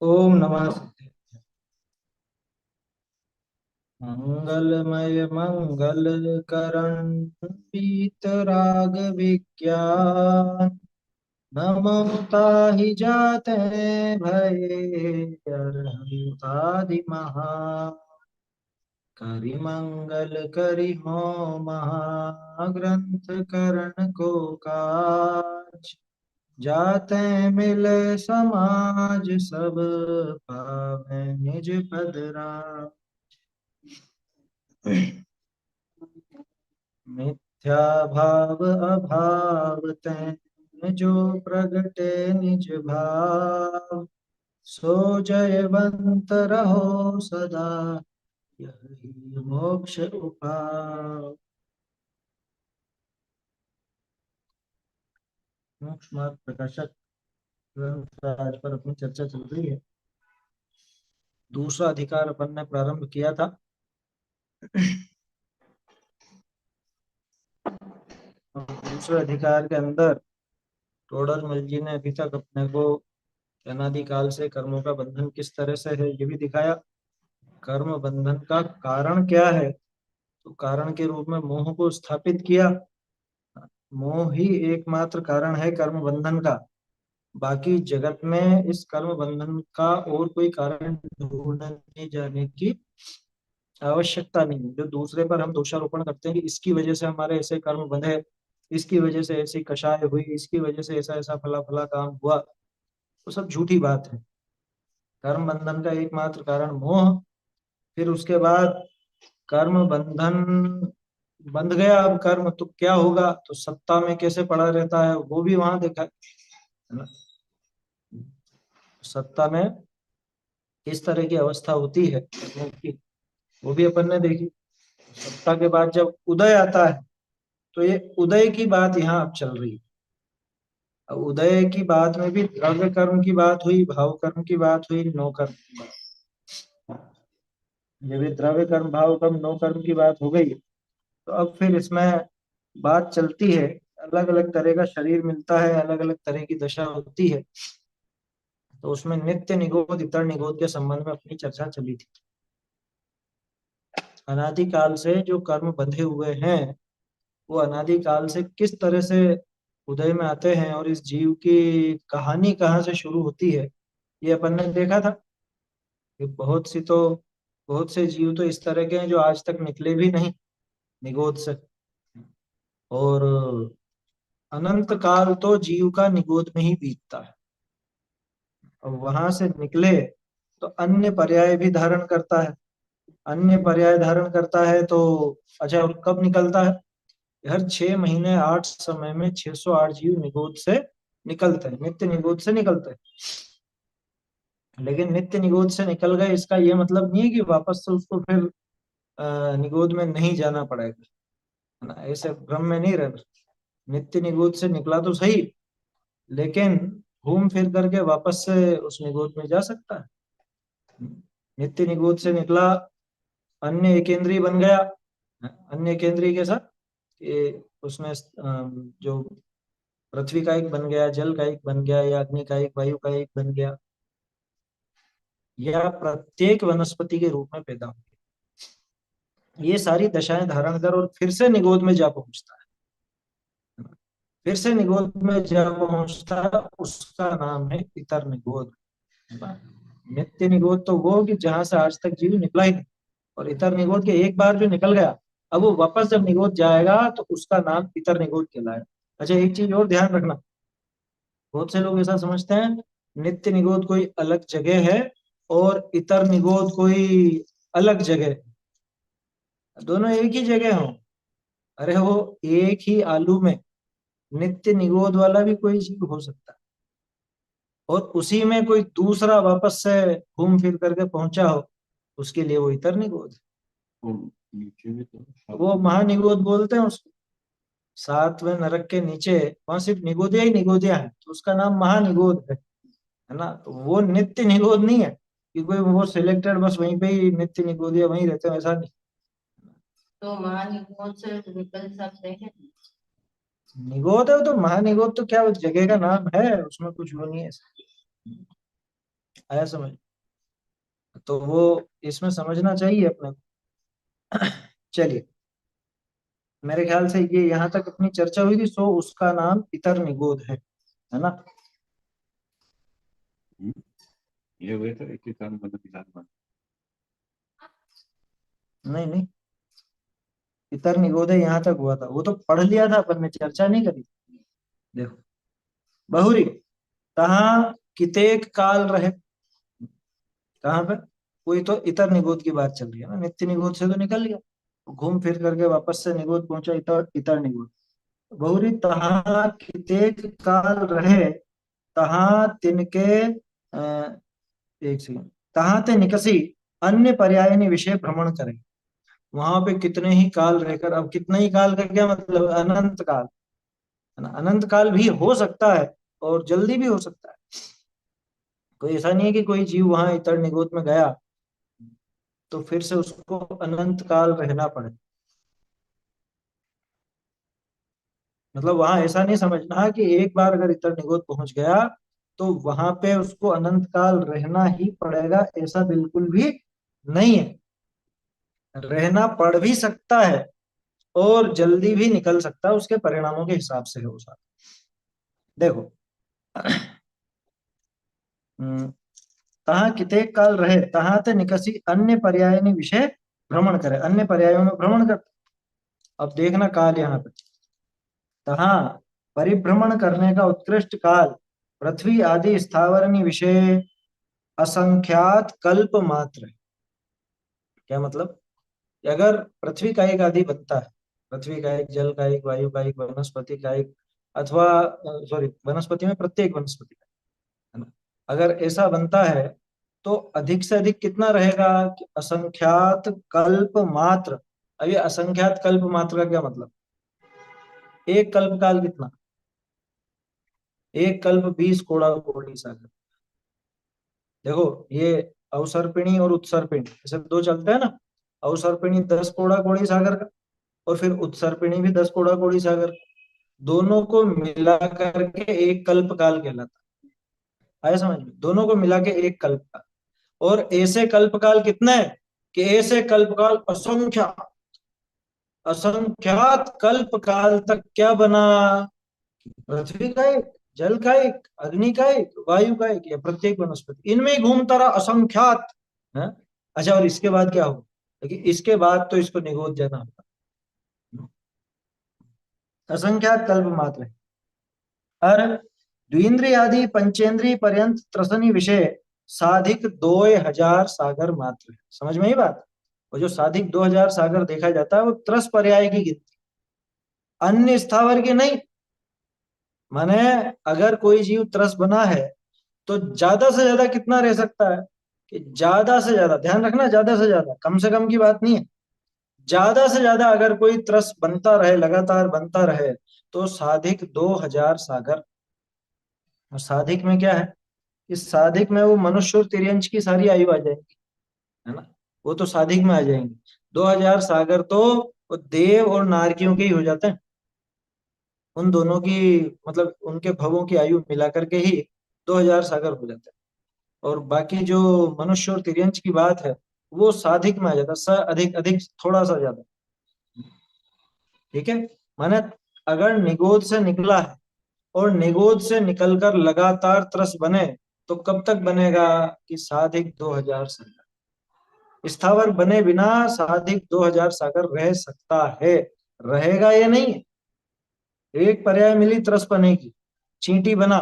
ओम नमः सिद्धे। मंगलमय मंगल करण वीतराग विज्ञान नमो ताहि जाते भये अरहंतादि महा करि मंगल करि हो महाग्रंथ करण को काज जाते मिले समाज सब पावे निज पद राम। मिथ्या भाव अभाव तैं जो प्रगटे निज भाव सो जयवंत रहो सदा यही मोक्ष उपाय। मोक्ष मार्ग प्रकाशक ग्रंथ आज पर अपनी चर्चा चल रही है। दूसरा अधिकार अपन ने प्रारंभ किया था। और दूसरे अधिकार के अंदर टोडरमल जी ने अभी तक अपने को अनादिकाल से कर्मों का बंधन किस तरह से है ये भी दिखाया। कर्म बंधन का कारण क्या है, तो कारण के रूप में मोह को स्थापित किया। मोह ही एकमात्र कारण है कर्म बंधन का। बाकी जगत में इस कर्म बंधन का और कोई कारण ढूंढने जाने की आवश्यकता नहीं है। जो दूसरे पर हम दोषारोपण करते हैं कि इसकी वजह से हमारे ऐसे कर्म बंधे, इसकी वजह से ऐसी कषाय हुई, इसकी वजह से ऐसा ऐसा फला फला काम हुआ, वो सब झूठी बात है। कर्म बंधन का एकमात्र कारण मोह। फिर उसके बाद कर्म बंधन बंध गया, अब कर्म तो क्या होगा, तो सत्ता में कैसे पड़ा रहता है वो भी वहां देखा है ना। सत्ता में किस तरह की अवस्था होती है कर्मों की, वो भी अपन ने देखी। सत्ता के बाद जब उदय आता है, तो ये उदय की बात यहाँ अब चल रही है। अब उदय की बात में भी द्रव्य कर्म की बात हुई, भाव कर्म की बात हुई, नो कर्म की बात। जब ये द्रव्य कर्म, भाव कर्म, नो कर्म की बात हो गई, तो अब फिर इसमें बात चलती है। अलग अलग तरह का शरीर मिलता है, अलग अलग तरह की दशा होती है, तो उसमें नित्य निगोध इतर निगोध के संबंध में अपनी चर्चा चली थी। अनादिकाल से जो कर्म बंधे हुए हैं, वो अनादिकाल से किस तरह से उदय में आते हैं और इस जीव की कहानी कहाँ से शुरू होती है, ये अपन ने देखा था कि बहुत से जीव तो इस तरह के हैं जो आज तक निकले भी नहीं निगोद से। और अनंत काल तो जीव का निगोद में ही बीतता है। और वहां से निकले तो अन्य पर्याय भी धारण करता है। अन्य पर्याय धारण करता है तो अच्छा, और कब निकलता है? हर 6 महीने 8 समय में 608 जीव निगोद से निकलते हैं, नित्य निगोद से निकलते हैं। लेकिन नित्य निगोद से निकल गए इसका ये मतलब नहीं है कि वापस से उसको फिर निगोद में नहीं जाना पड़ेगा, है ना। ऐसे भ्रम में नहीं रहना। नित्य निगोद से निकला तो सही, लेकिन घूम फिर करके वापस से उस निगोद में जा सकता है। नित्य निगोद से निकला, अन्य एकेंद्रीय बन गया। अन्य एकेंद्रीय के साथ ये उसमें जो पृथ्वी का एक बन गया, जल का एक बन गया, या अग्नि का एक, वायु का एक बन गया, या प्रत्येक वनस्पति के रूप में पैदा हो गया। ये सारी दशाएं धारण कर और फिर से निगोद में जा पहुंचता है। फिर से निगोद में जा पहुंचता है, उसका नाम है इतर निगोद। नित्य निगोद तो वो कि जहां से आज तक जीव निकला ही नहीं। और इतर निगोद के एक बार जो निकल गया, अब वो वापस जब निगोद जाएगा तो उसका नाम इतर निगोद कहलाएगा। अच्छा, एक चीज और ध्यान रखना। बहुत से लोग ऐसा समझते हैं नित्य निगोद कोई अलग जगह है और इतर निगोद कोई अलग जगह है। दोनों एक ही जगह हो। अरे वो एक ही आलू में नित्य निगोद वाला भी कोई जीव हो सकता है, और उसी में कोई दूसरा वापस से घूम फिर करके पहुंचा हो, उसके लिए वो इतर निगोद है। वो महानिगोद बोलते हैं उसको। सातवें नरक के नीचे वहां सिर्फ निगोदिया ही निगोदिया है, तो उसका नाम महानिगोद है ना। तो वो नित्य निगोद नहीं है कि कोई वो सिलेक्टेड बस वहीं पे ही नित्य निगोदिया वहीं रहते हैं, ऐसा नहीं। तो महानिगोद से निकल सकते हैं। निगोद है तो महानिगोद तो क्या, उस जगह का नाम है, उसमें कुछ वो नहीं है। आया समझ? तो वो इसमें समझना चाहिए अपने को। चलिए, मेरे ख्याल से ये यहाँ तक अपनी चर्चा हुई थी, सो उसका नाम इतर निगोद है ना? हम्म, ये हुए थे एक किसान मतलब किसान बन। नहीं नहीं, इतर निगोद यहाँ तक हुआ था, वो तो पढ़ लिया था अपन ने, चर्चा नहीं करी। देखो, बहुरी तहाँ कितेक काल रहे, कहाँ पे? कोई तो इतर निगोद की बात चल रही है ना, नित्य निगोद से तो निकल गया, घूम फिर करके वापस से निगोद पहुंचा, इतर इतर निगोद। बहुरी तहाँ कितेक काल रहे, तहाँ तिनके एक सेकंड, तहाँ ते निकसी अन्य पर्यायनी विषय भ्रमण करें। वहां पे कितने ही काल रहकर, अब कितने ही काल का क्या मतलब, अनंत काल, है ना? अनंत काल भी हो सकता है और जल्दी भी हो सकता है। कोई ऐसा नहीं है कि कोई जीव वहां इतर निगोद में गया तो फिर से उसको अनंत काल रहना पड़े। मतलब वहां ऐसा नहीं समझना कि एक बार अगर इतर निगोद पहुंच गया तो वहां पे उसको अनंत काल रहना ही पड़ेगा, ऐसा बिल्कुल भी नहीं है। रहना पड़ भी सकता है और जल्दी भी निकल सकता है, उसके परिणामों के हिसाब से है वो सारा। देखो, हम्म, तहाँ कितेक काल रहे, तहाँ ते निकसी अन्य पर्यायनी विषय भ्रमण करे, अन्य पर्यायों में भ्रमण कर। अब देखना काल यहाँ पे, तहाँ परिभ्रमण करने का उत्कृष्ट काल पृथ्वी आदि स्थावरनी विषय असंख्यात कल्प मात्र है। क्या मतलब? कि अगर पृथ्वी का एक आदि बनता है, पृथ्वी का एक, जल का एक, वायु का एक, वनस्पति का एक, अथवा सॉरी, वनस्पति में प्रत्येक वनस्पति का, है ना? अगर ऐसा बनता है तो अधिक से अधिक कितना रहेगा कि असंख्यात कल्प मात्र। अब ये असंख्यात कल्प मात्र का क्या मतलब? एक कल्प काल कितना? एक कल्प 20 कोड़ा कोड़ी सागर। देखो, ये अवसर्पिणी और उत्सर्पिणी ऐसे दो चलते हैं ना। अवसर्पिणी 10 कोड़ा कोड़ी सागर का, और फिर उत्सर्पिणी भी 10 कोड़ा कोड़ी सागर का। दोनों को मिला करके एक कल्प काल कहलाता है। आया समझ में? दोनों को मिला के एक कल्प काल। और ऐसे कल्पकाल कितने हैं कि ऐसे कल्पकाल असंख्य, असंख्यात कल्पकाल तक क्या बना? पृथ्वी का एक, जल का एक, अग्नि का एक, वायु का एक, या प्रत्येक वनस्पति इनमें ही घूमता रहा असंख्यात है। अच्छा, और इसके बाद क्या होगा? लेकिन इसके बाद तो इसको निगोद जाना होगा। असंख्यात कल्प मात्र है। और द्विंद्रिय आदि पंचेंद्रिय पर्यंत त्रसनी विषय साधिक 2000 सागर मात्र है। समझ में ही बात? वो जो साधिक 2000 सागर देखा जाता है वो त्रस पर्याय की गिनती, अन्य स्थावर की नहीं। माने अगर कोई जीव त्रस बना है तो ज्यादा से ज्यादा कितना रह सकता है? कि ज्यादा से ज्यादा, ध्यान रखना, ज्यादा से ज्यादा, कम से कम की बात नहीं है। ज्यादा से ज्यादा अगर कोई त्रस बनता रहे, लगातार बनता रहे, तो साधिक 2000 सागर। और साधिक में क्या है? इस साधिक में वो मनुष्य और तिर्यंच की सारी आयु आ जाएगी, है ना? वो तो साधिक में आ जाएंगे। 2000 सागर तो वो देव और नारकियों के ही हो जाते हैं। उन दोनों की, मतलब उनके भवों की आयु मिला करके ही 2000 सागर हो जाते हैं। और बाकी जो मनुष्य और तिर्यंच की बात है, वो साधिक में आ जाता है, स अधिक, अधिक थोड़ा सा ज्यादा। ठीक है? माने अगर निगोद से निकला है और निगोद से निकलकर लगातार त्रस बने, तो कब तक बनेगा? कि साधिक 2000 सागर। स्थावर बने बिना साधिक 2000 सागर रह सकता है। रहेगा या नहीं है? एक पर्याय मिली त्रस बने की, चींटी बना,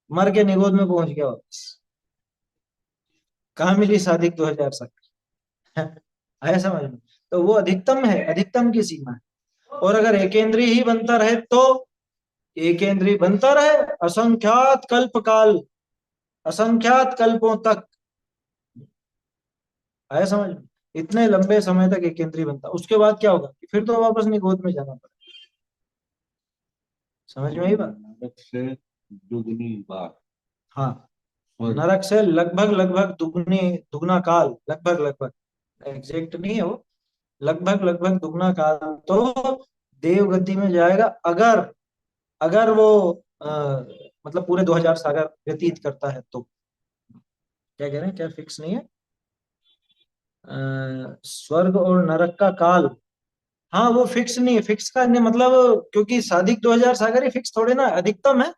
मर के निगोद में पहुंच गया वापस। कहाँ मिली साधिक 2000 सागर? आया समझ में? तो वो अधिकतम है, अधिकतम की सीमा है। और अगर एकेंद्रीय ही बनता रहे तो, एकेंद्रीय बनता रहे असंख्यात कल्प काल, असंख्यात कल्पों तक। आया समझ में? इतने लंबे समय तक एकेंद्रीय बनता, उसके बाद क्या होगा? फिर तो वापस निगोद में जाना पड़ेगा। समझ में आई बात? नरक से दुगनी बार हाँ, स्वर्ग। नरक से लगभग लगभग दुगनी, दुगना काल, लगभग लगभग, एग्जैक्ट नहीं है वो, लगभग लगभग दुगना काल तो देव गति में जाएगा, अगर, अगर वो मतलब पूरे 2000 सागर व्यतीत करता है तो। क्या कह रहे हैं, क्या फिक्स नहीं है? स्वर्ग और नरक का काल, हाँ वो फिक्स नहीं है। फिक्स का नहीं मतलब, क्योंकि सादिक 2000 सागर ही फिक्स थोड़े ना, अधिकतम है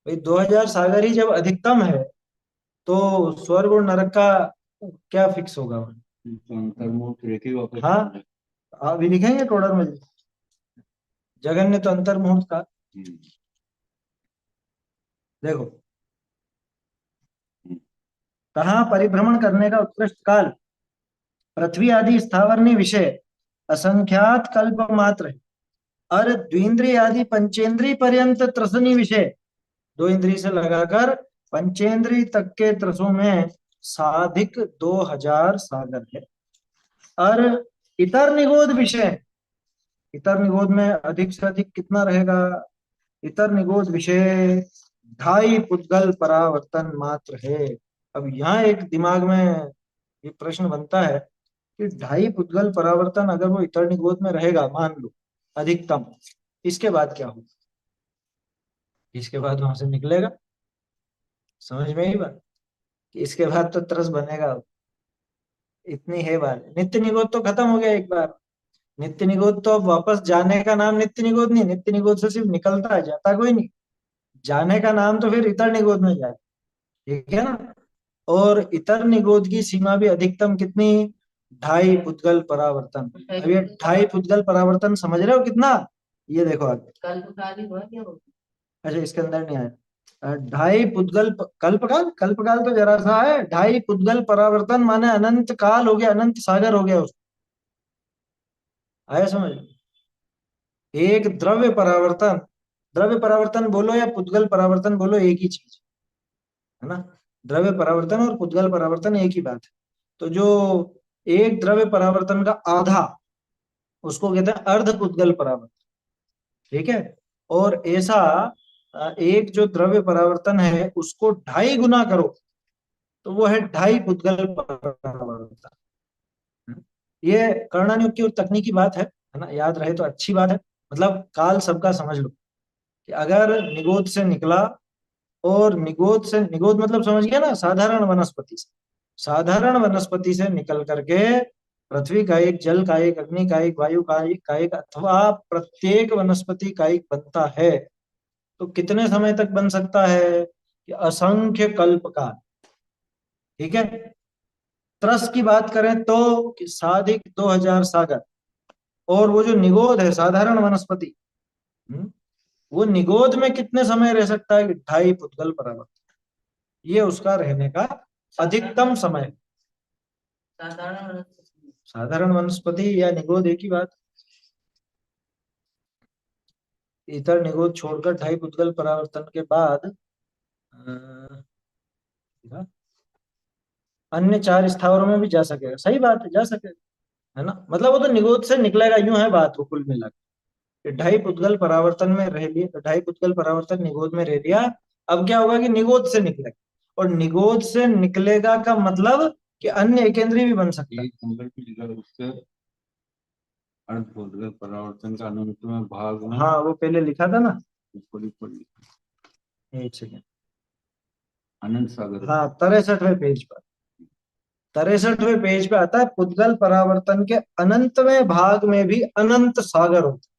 भाई। 2000 सागर ही जब अधिकतम है, तो स्वर्ग और नरक का क्या फिक्स होगा? तो अंतर्मुख रेखी वापस हाँ, करना है। अभी लिखेंगे टोडर में, जगन ने तो अंतर मुहूर्त का। हम्म, देखो, हम्म, कहाँ परिभ्रमण करने का उत्कृष्ट काल, पृथ्वी आदि स्थावरणी विषय असंख्यात कल्प मात्र, और द्विंद्रिय आदि पंचेंद्रिय पर्यंत त्रसनी विषय, दो इंद्रिय से लगाकर पंचेंद्रिय तक के त्रसों में साधिक 2000 सागर है। और इतर निगोद विषय, इतर निगोद में अधिक से अधिक कितना रहेगा? इतर निगोद विषय 2.5 पुद्गल परावर्तन मात्र है। अब यहाँ एक दिमाग में ये प्रश्न बनता है कि 2.5 पुद्गल परावर्तन अगर वो इतर निगोद में रहेगा, मान लो अधिकतम, इसके बाद क्या होगा? इसके बाद वहां से निकलेगा, समझ में ही बात, कि इसके बाद तो तरस बनेगा। इतनी है बात, नित्य निगोद तो खत्म हो गया एक बार। नित्य निगोद तो अब वापस जाने का नाम नित्य निगोद नहीं, नित्य निगोद से सिर्फ निकलता है, जाता कोई नहीं। जाने का नाम तो फिर इतर निगोद में जाए, ठीक है ना? और इतर निगोद की सीमा भी अधिकतम कितनी? 2.5 पुद्गल परावर्तन। अब ये 2.5 पुद्गल परावर्तन समझ रहे हो कितना? ये देखो आगे, अच्छा इसके अंदर नहीं आया। 2.5 पुद्गल कल्पकाल, कल्पकाल तो जरा सा है। 2.5 पुद्गल परावर्तन माने अनंत काल हो गया, अनंत सागर हो गया उसको। आया समझ? एक द्रव्य परावर्तन, द्रव्य परावर्तन बोलो या पुद्गल परावर्तन बोलो, एक ही चीज है ना। द्रव्य परावर्तन और पुद्गल परावर्तन एक ही बात है। तो जो एक द्रव्य परावर्तन का आधा, उसको कहते हैं अर्ध पुद्गल परावर्तन, ठीक है? और ऐसा एक जो द्रव्य परावर्तन है उसको 2.5 गुना करो, तो वो है 2.5 पुद्गल परावर्तन। ये कर्णानुग की तकनीकी बात है ना, याद रहे तो अच्छी बात है। मतलब काल सबका समझ लो, कि अगर निगोद से निकला, और निगोद से, निगोद मतलब समझ गया ना, साधारण वनस्पति से, साधारण वनस्पति से निकल करके पृथ्वी का एक, जल का एक, अग्नि का एक, वायु का एक, अथवा प्रत्येक वनस्पति का एक बनता है, तो कितने समय तक बन सकता है? कि असंख्य कल्प का, ठीक है? त्रस की बात करें तो कि साधिक 2000 सागर। और वो जो निगोद है, साधारण वनस्पति, हम्म, वो निगोद में कितने समय रह सकता है? कि 2.5 पुद्गल परावर्तन, ये उसका रहने का अधिकतम समय। साधारण वनस्पति या निगोद एक ही बात। इतर निगोद छोड़कर 2.5 पुद्गल परावर्तन के बाद अन्य 4 स्थावरों में भी जा सकेगा, सही बात है, जा सकेगा, है ना? मतलब वो तो निगोद से निकलेगा, यूं है बात, वो कुल मिला के 2.5 पुद्गल परावर्तन में रह लिया, तो 2.5 पुद्गल परावर्तन निगोद में रह लिया। अब क्या होगा? कि निगोद से निकलेगा, और निगोद से निकलेगा का मतलब कि अन्य एकेंद्रीय भी बन सकता है। एक नंबर की जगह उसके अर्धोदय परावर्तन का अनुमित भाग में। हाँ वो पहले लिखा था ना, ऊपर ऊपर लिखा, एक सेकेंड। अनंत सागर। हाँ 63वें पेज पर, 63वें पेज पे आता है, पुद्गल परावर्तन के अनंतवें भाग में भी अनंत सागर होते हैं।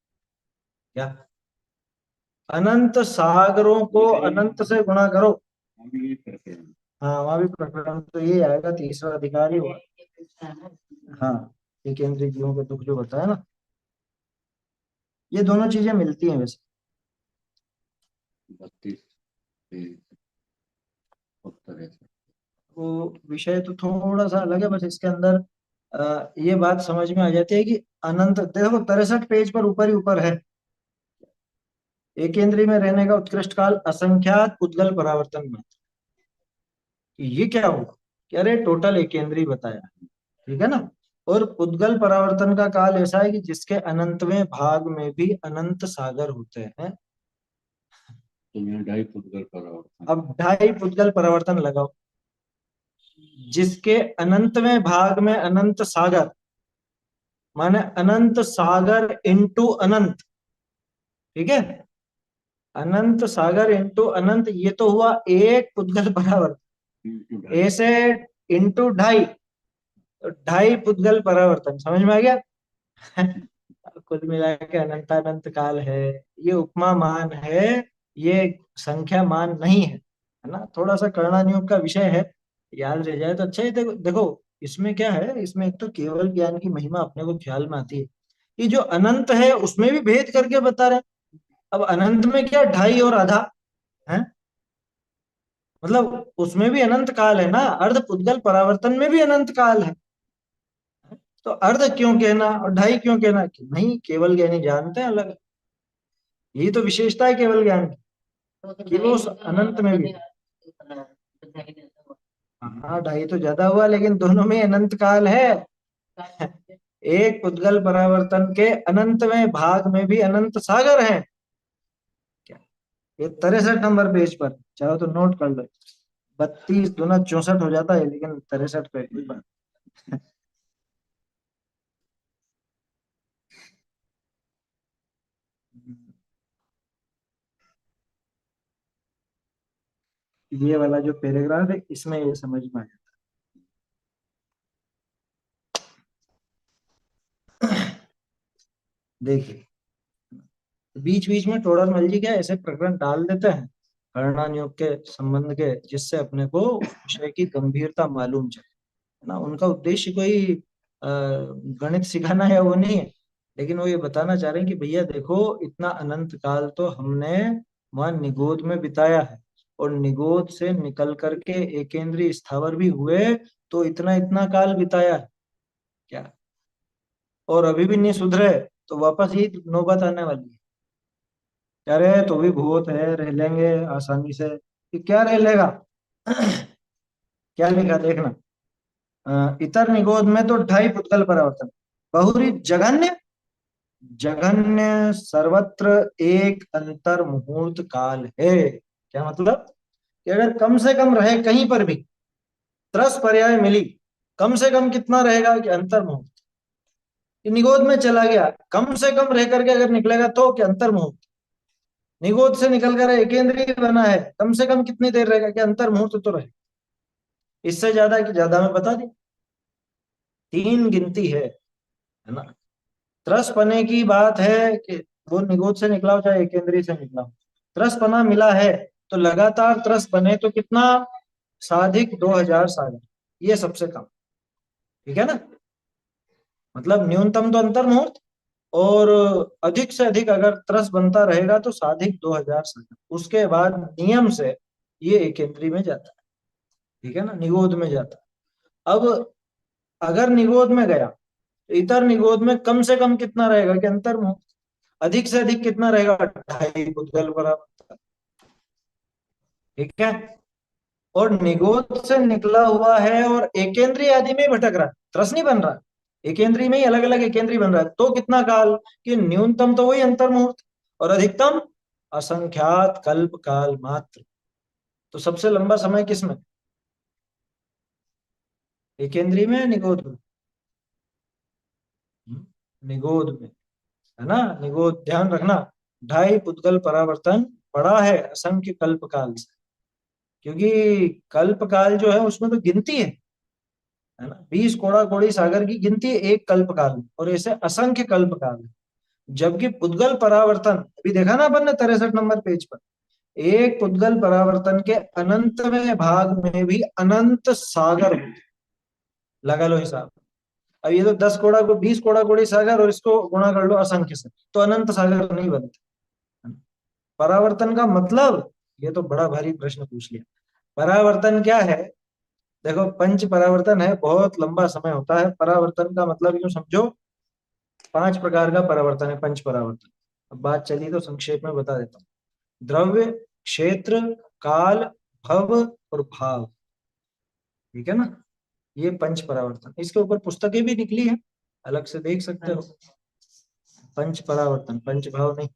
क्या? अनंत सागरों को अनंत से गुणा करो। हम ये कहते हैं। हाँ वहां भी प्रकरण तो ये आएगा, तीसरा अधिकारी होगा। हाँ, एक इंद्रिय जीवों के दुख जो बताया ना, ये दोनों चीजें मिलती हैं वैसे। 32 उत्तर है। वो विषय तो थोड़ा सा अलग है, बस इसके अंदर ये बात समझ में आ जाती है कि अनंत, देखो 63 पेज पर ऊपर ही ऊपर है, एकेंद्रीय में रहने का उत्कृष्ट काल असंख्यात पुद्गल परावर्तन में। ये क्या होगा? कि अरे टोटल एकेंद्रीय बताया, ठीक है ना? और पुद्गल परावर्तन का काल ऐसा है कि जिसके अनंतवें भाग में भी अनंत सागर होते हैं। तो यहाँ 2.5 पुद्गल परावर्तन। अब 2.5 पुद्गल परावर्तन लगाओ, जिसके अनंतवें भाग में अनंत सागर, माने अनंत सागर इंटू अनंत, ठीक है? अनंत सागर इंटू अनंत, ये तो हुआ एक पुद्गल परावर्तन। ए से इंटू ढाई, तो ढाई पुद्गल परावर्तन, समझ में आ गया? कुल मिला के अनंतानंत काल है, ये उपमा मान है, ये संख्या मान नहीं है ना। थोड़ा सा कर्णानुयोग का विषय है, याद रह जाए तो अच्छा है। देखो देखो, इसमें क्या है, इसमें एक तो केवल ज्ञान की महिमा अपने को ख्याल में आती है, ये जो अनंत है उसमें भी भेद करके बता रहे हैं। अब अनंत में क्या ढाई और आधा है, मतलब उसमें भी अनंत काल है ना, अर्ध पुद्गल परावर्तन में भी अनंत काल है। तो अर्ध क्यों कहना और ढाई क्यों कहना, कि नहीं केवल ज्ञानी जानते हैं अलग। यही तो विशेषता है केवल ज्ञान की, कि वो उस अनंत में भी। हाँ ढाई तो ज्यादा हुआ, लेकिन दोनों में अनंत काल है। एक पुद्गल परावर्तन के अनंत में भाग में भी अनंत सागर है। क्या, ये 63 नंबर पेज पर, चाहो तो नोट कर लो। 32 दूना 64 हो जाता है, लेकिन 63 पे कोई बात। ये वाला जो पैराग्राफ है इसमें ये समझ में आया। देखिए, बीच बीच में टोडर मल जी क्या ऐसे प्रकरण डाल देते हैं कर्णानुयोग के संबंध के, जिससे अपने को विषय की गंभीरता मालूम चले, है ना। उनका उद्देश्य कोई गणित सिखाना है वो नहीं है, लेकिन वो ये बताना चाह रहे हैं कि भैया देखो, इतना अनंत काल तो हमने वहां निगोद में बिताया है, और निगोद से निकल करके एकेंद्रीय स्थावर भी हुए, तो इतना इतना काल बिताया है क्या, और अभी भी नहीं सुधरे, तो वापस ही नौबत आने वाली है। कह रहे हैं तो भी भूत है, रह लेंगे आसानी से, कि क्या रह लेगा। क्या लिखा देखना, इतर निगोद में तो ढाई पुद्गल परावर्तन, बहुरी जघन्य, जघन्य सर्वत्र एक अंतर मुहूर्त काल है। क्या मतलब, कि अगर कम से कम रहे कहीं पर भी, त्रस पर्याय मिली, कम से कम कितना रहेगा, कि अंतर मुहूर्त, कि निगोद में चला गया, कम से कम रह करके अगर निकलेगा तो, कि अंतर मुहूर्त, निगोद से निकल कर एकेंद्रीय बना है, कम से कम कितनी देर रहेगा, कि अंतर मुहूर्त तो रहे। इससे ज्यादा कि ज्यादा में बता दी, तीन गिनती है ना। त्रस पने की बात है कि वो निगोद से निकला हो चाहे एकेंद्रीय से निकला हो, त्रस पना मिला है, तो लगातार त्रस बने तो कितना, साधिक 2000 सागर, ये सबसे कम, ठीक है ना। मतलब न्यूनतम तो अंतर मुहूर्त, और अधिक से अधिक अगर त्रस बनता रहेगा तो साधिक 2000 सागर, उसके बाद नियम से ये एकेंद्रीय में जाता है, ठीक है ना, निगोद में जाता है। अब अगर निगोद में गया, तो इतर निगोद में कम से कम कितना रहेगा, कि अंतर मुहूर्त, अधिक से अधिक कितना रहेगा, ढाई पुद्गल बराबर, ठीक है। और निगोद से निकला हुआ है और एकेंद्रीय आदि में ही भटक रहा है, त्रस नहीं बन रहा, एकेंद्रीय में ही अलग अलग एकेंद्रीय बन रहा है, तो कितना काल, कि न्यूनतम तो वही अंतर मुहूर्त, और अधिकतम असंख्यात कल्प काल मात्र। तो सबसे लंबा समय किसमें, एकेंद्रीय में या निगोद में? निगोद में, है ना। निगोद ध्यान रखना, ढाई पुद्गल परावर्तन पड़ा है असंख्य कल्प काल से, क्योंकि कल्प काल जो है उसमें तो गिनती है ना, 20 कोड़ा कोड़ी सागर की गिनती है एक कल्प काल में, और ऐसे असंख्य कल्प काल है। जबकि पुद्गल परावर्तन अभी देखा ना अपन ने 63 नंबर पेज पर, एक पुद्गल परावर्तन के अनंत में भाग में भी अनंत सागर होते, लगा लो हिसाब। अब ये तो 10 कोड़ा को 20 कोड़ा कोड़ी सागर, और इसको गुणा कर लो असंख्य से, तो अनंत सागर नहीं बनते। परावर्तन का मतलब, ये तो बड़ा भारी प्रश्न पूछ लिया। परावर्तन क्या है, देखो पंच परावर्तन है, बहुत लंबा समय होता है। परावर्तन का मतलब यूं समझो, 5 प्रकार का परावर्तन है, पंच परावर्तन। अब बात चली तो संक्षेप में बता देता हूँ। द्रव्य, क्षेत्र, काल, भव और भाव, ठीक है ना। ये पंच परावर्तन, इसके ऊपर पुस्तकें भी निकली है, अलग से देख सकते हो। पंच परावर्तन, पंच भाव नहीं।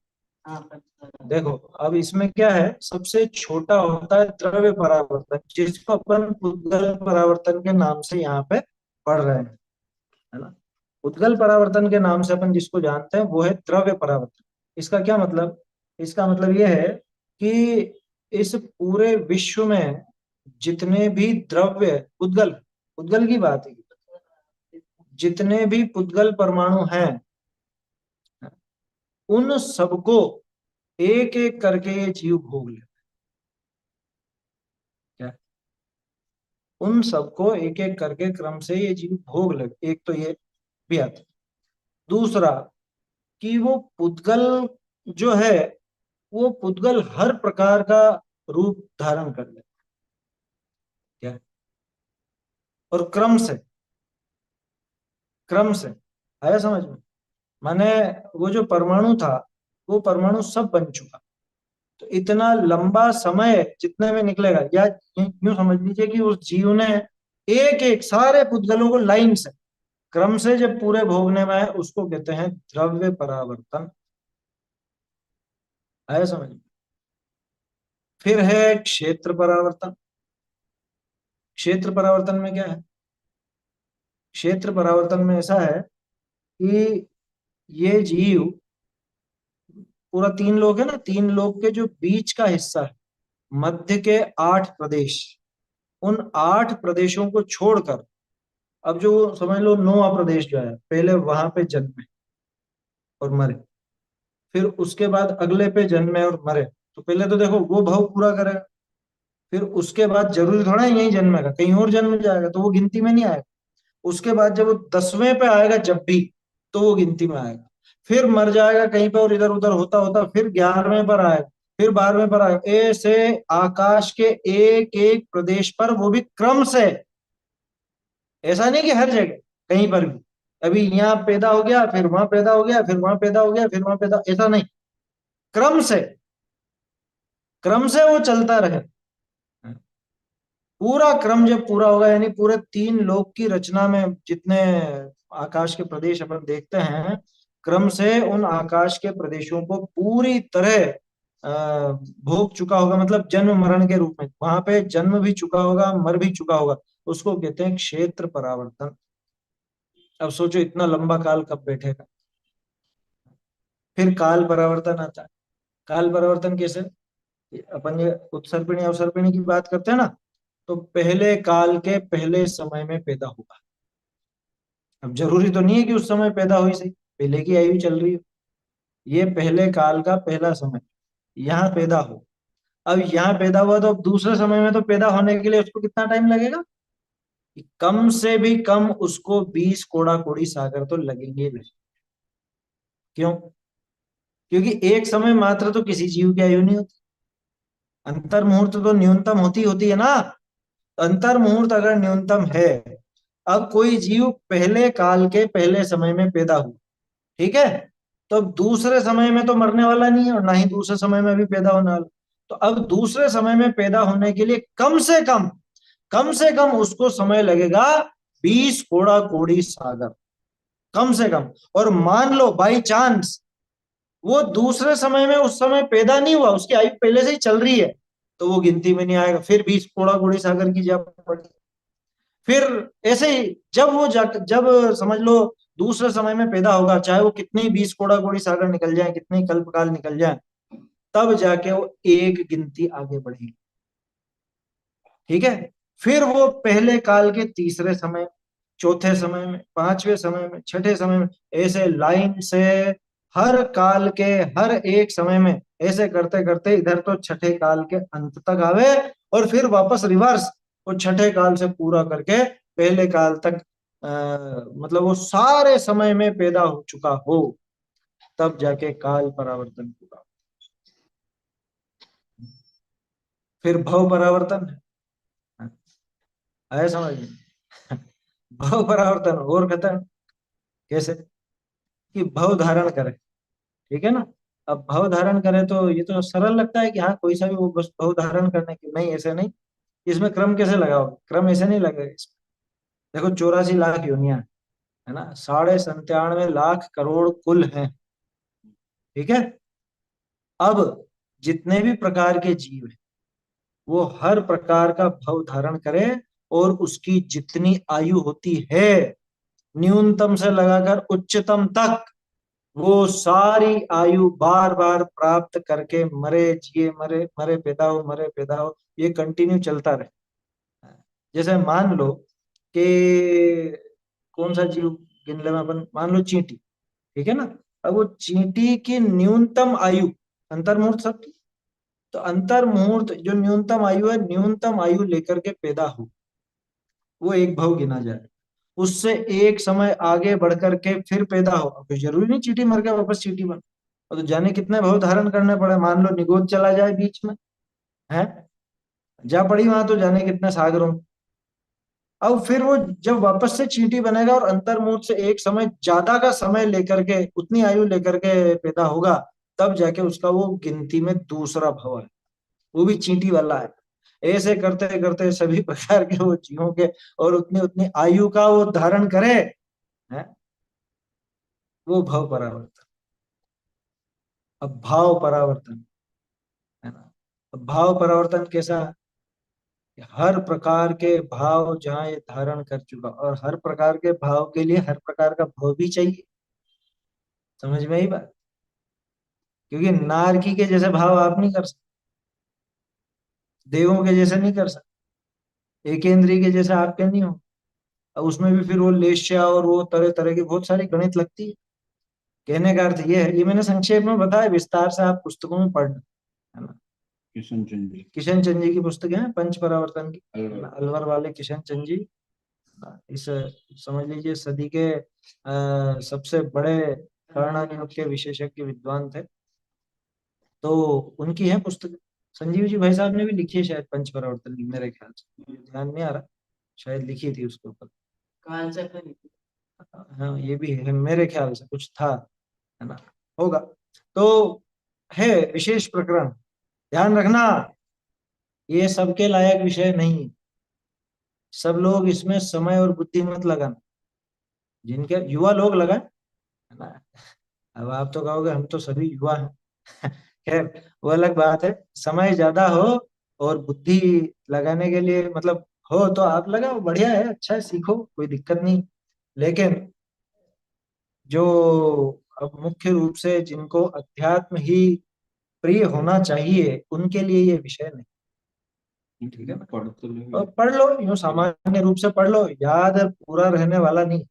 देखो अब इसमें क्या है, सबसे छोटा होता है द्रव्य परावर्तन, जिसको अपन उद्गल परावर्तन के नाम से यहाँ पे पढ़ रहे हैं, है ना। उद्गल परावर्तन के नाम से अपन जिसको जानते हैं वो है द्रव्य परावर्तन। इसका क्या मतलब, इसका मतलब ये है कि इस पूरे विश्व में जितने भी द्रव्य, उद्गल, उद्गल की बात है, जितने भी पुद्गल परमाणु हैं उन सबको एक एक करके ये जीव भोग ले। क्या? उन सबको एक एक करके क्रम से ये जीव भोग ले। एक तो ये भी आता है। दूसरा कि वो पुद्गल जो है, वो पुद्गल हर प्रकार का रूप धारण कर ले। क्या? और क्रम से, क्रम से आया समझ में? माने वो जो परमाणु था, वो परमाणु सब बन चुका। तो इतना लंबा समय जितने में निकलेगा, या यूं समझ लीजिए कि उस जीव ने एक एक सारे पुद्गलों को लाइन से, क्रम से जब पूरे भोगने में आए, उसको कहते हैं द्रव्य परावर्तन। आया समझ में? फिर है क्षेत्र परावर्तन। क्षेत्र परावर्तन में क्या है? क्षेत्र परावर्तन में ऐसा है कि ये जीव, पूरा तीन लोक है ना, तीन लोक के जो बीच का हिस्सा है, मध्य के 8 प्रदेश, उन 8 प्रदेशों को छोड़कर, अब जो समझ लो 9वां प्रदेश जो है, पहले वहां पे जन्मे और मरे, फिर उसके बाद अगले पे जन्मे और मरे। तो पहले तो देखो वो भाव पूरा करेगा, फिर उसके बाद जरूरी थोड़ा है यही जन्मेगा, कहीं और जन्म जाएगा, तो वो गिनती में नहीं आएगा। उसके बाद जब वो 10वें पे आएगा जब भी, तो वो गिनती में आएगा। फिर मर जाएगा कहीं पे और इधर उधर होता होता फिर 11वें पर आएगा, फिर 12वें पर आएगा, ऐसे आकाश के एक एक प्रदेश पर, वो भी क्रम से। ऐसा नहीं कि हर जगह कहीं पर भी, अभी यहाँ पैदा हो गया फिर वहां पैदा हो गया फिर वहां पैदा हो गया फिर वहां पैदा, ऐसा नहीं। क्रम से, क्रम से वो चलता रहे। पूरा क्रम जब पूरा होगा, यानी पूरे तीन लोक की रचना में जितने आकाश के प्रदेश अपन देखते हैं, क्रम से उन आकाश के प्रदेशों को पूरी तरह भोग चुका होगा, मतलब जन्म मरण के रूप में वहां पे जन्म भी चुका होगा, मर भी चुका होगा, उसको कहते हैं क्षेत्र परावर्तन। अब सोचो इतना लंबा काल कब बैठेगा। फिर काल परावर्तन आता है। काल परावर्तन कैसे? अपन ये उत्सर्पिणी अवसर्पिणी की बात करते हैं ना, तो पहले काल के पहले समय में पैदा हुआ। अब जरूरी तो नहीं है कि उस समय पैदा हुई, सही पहले की आयु चल रही हो, ये पहले काल का पहला समय, यहाँ पैदा हो। अब यहाँ पैदा हुआ तो अब दूसरे समय में तो पैदा होने के लिए उसको कितना टाइम लगेगा? कम से भी कम उसको 20 कोड़ा कोड़ी सागर तो लगेंगे भी। क्यों? क्योंकि एक समय मात्र तो किसी जीव की आयु नहीं होती, अंतर मुहूर्त तो न्यूनतम होती होती है ना। अंतर मुहूर्त अगर न्यूनतम है, अब कोई जीव पहले काल के पहले समय में पैदा हुआ, ठीक है, तो अब दूसरे समय में तो मरने वाला नहीं है और ना ही दूसरे समय में भी पैदा होने वाला। तो अब दूसरे समय में पैदा होने के लिए कम से कम, कम से कम उसको समय लगेगा 20 कोड़ा कोड़ी सागर, कम से कम। और मान लो बाई चांस वो दूसरे समय में उस समय पैदा नहीं हुआ, उसकी आयु पहले से ही चल रही है, तो वो गिनती में नहीं आएगा, फिर 20 कोड़ा कोड़ी सागर की जब पड़ी। फिर ऐसे ही जब समझ लो दूसरे समय में पैदा होगा, चाहे वो कितनी 20 कोड़ा कोड़ी सागर निकल जाए, कितनी कल्पकाल निकल जाए, तब जाके वो एक गिनती आगे बढ़ेगी। ठीक है? फिर वो पहले काल के तीसरे समय, चौथे समय में, पांचवें समय में, छठे समय में, ऐसे लाइन से हर काल के हर एक समय में, ऐसे करते करते इधर तो छठे काल के अंत तक आवे, और फिर वापस रिवर्स वो छठे काल से पूरा करके पहले काल तक, मतलब वो सारे समय में पैदा हो चुका हो, तब जाके काल परावर्तन पूरा। फिर भव परावर्तन है। आया समझ में? भव परावर्तन और खतरनाक। कैसे? कि भव धारण करे, ठीक है ना। अब भव धारण करे तो ये तो सरल लगता है कि हाँ कोई सा भी वो बस भव धारण करने की, नहीं ऐसे नहीं। इसमें क्रम कैसे लगाओगे? क्रम ऐसे नहीं लगेगा इसमें। देखो 84 लाख योनियां है ना, 97.5 लाख करोड़ कुल हैं, ठीक है। अब जितने भी प्रकार के जीव हैं, वो हर प्रकार का भव धारण करे, और उसकी जितनी आयु होती है, न्यूनतम से लगाकर उच्चतम तक, वो सारी आयु बार बार प्राप्त करके, मरे जिए मरे, मरे पैदा हो, मरे पैदा हो, ये कंटिन्यू चलता रहे। जैसे मान लो कि कौन सा जीव गिन ले अपन, मान लो चींटी, ठीक है ना। अब वो चींटी की न्यूनतम आयु, अंतर मुहूर्त सब, तो अंतर मुहूर्त जो न्यूनतम आयु है, न्यूनतम आयु लेकर के पैदा हो, वो एक भाव गिना जाए। उससे एक समय आगे बढ़ करके फिर पैदा हो, अब जरूरी नहीं चींटी मर गया वापस चींटी बन, और तो जाने कितने भाव धारण करने पड़े। मान लो निगोद चला जाए बीच में, है, जा पड़ी वहां तो जाने कितने सागरों में। अब फिर वो जब वापस से चींटी बनेगा और अंतर मुहूर्त से एक समय ज्यादा का समय लेकर के, उतनी आयु लेकर के पैदा होगा, तब जाके उसका वो गिनती में दूसरा भाव है, वो भी चींटी वाला है। ऐसे करते करते सभी प्रकार के वो जीवों के, और उतनी उतनी आयु का वो धारण करे, है, वो भाव परावर्तन। अब भाव परावर्तन, है ना। अब भाव परावर्तन कैसा, हर प्रकार के भाव जहाँ ये धारण कर चुका, और हर प्रकार के भाव के लिए हर प्रकार का भाव भी चाहिए, समझ में ही बात। क्योंकि नारकी के जैसे भाव आप नहीं कर सकते, देवों के जैसे नहीं कर सकते, एकेंद्री के जैसे आपके नहीं हो। अब उसमें भी फिर वो लेश्या और वो तरह तरह की बहुत सारी गणित लगती है। कहने का अर्थ ये है, ये मैंने संक्षेप में बताया, विस्तार से आप पुस्तकों में पढ़ना, है ना। किशन चंद्र जी। किशन चंद जी की पुस्तक है पंच परावर्तन की, है ना, अलवर। अलवर वाले किशन चंद जी। इस, समझ लीजिए सदी के सबसे बड़े कर्णानुग के विशेषज्ञ विद्वान थे। तो उनकी है पुस्तक, संजीव जी भाई साहब ने भी लिखी है शायद पंच परावर्तन की, मेरे ख्याल से, मुझे ध्यान नहीं आ रहा, शायद लिखी थी उसके ऊपर। हाँ ये भी है, मेरे ख्याल से कुछ था, है ना, होगा। तो है विशेष प्रकरण, ध्यान रखना, ये सबके लायक विषय नहीं है। सब लोग इसमें समय और बुद्धि मत लगाना, जिनके युवा लोग लगाए, है ना। अब आप तो कहोगे हम तो सभी युवा हैं खैर वो अलग बात है। समय ज्यादा हो और बुद्धि लगाने के लिए मतलब हो तो आप लगाओ, बढ़िया है, अच्छा है, सीखो, कोई दिक्कत नहीं। लेकिन जो अब मुख्य रूप से जिनको अध्यात्म ही प्रिय होना चाहिए, उनके लिए ये विषय नहीं, ठीक है ना। पढ़ तो और ले। पढ़ लो, यूं सामान्य रूप से पढ़ लो, याद पूरा रहने वाला नहीं,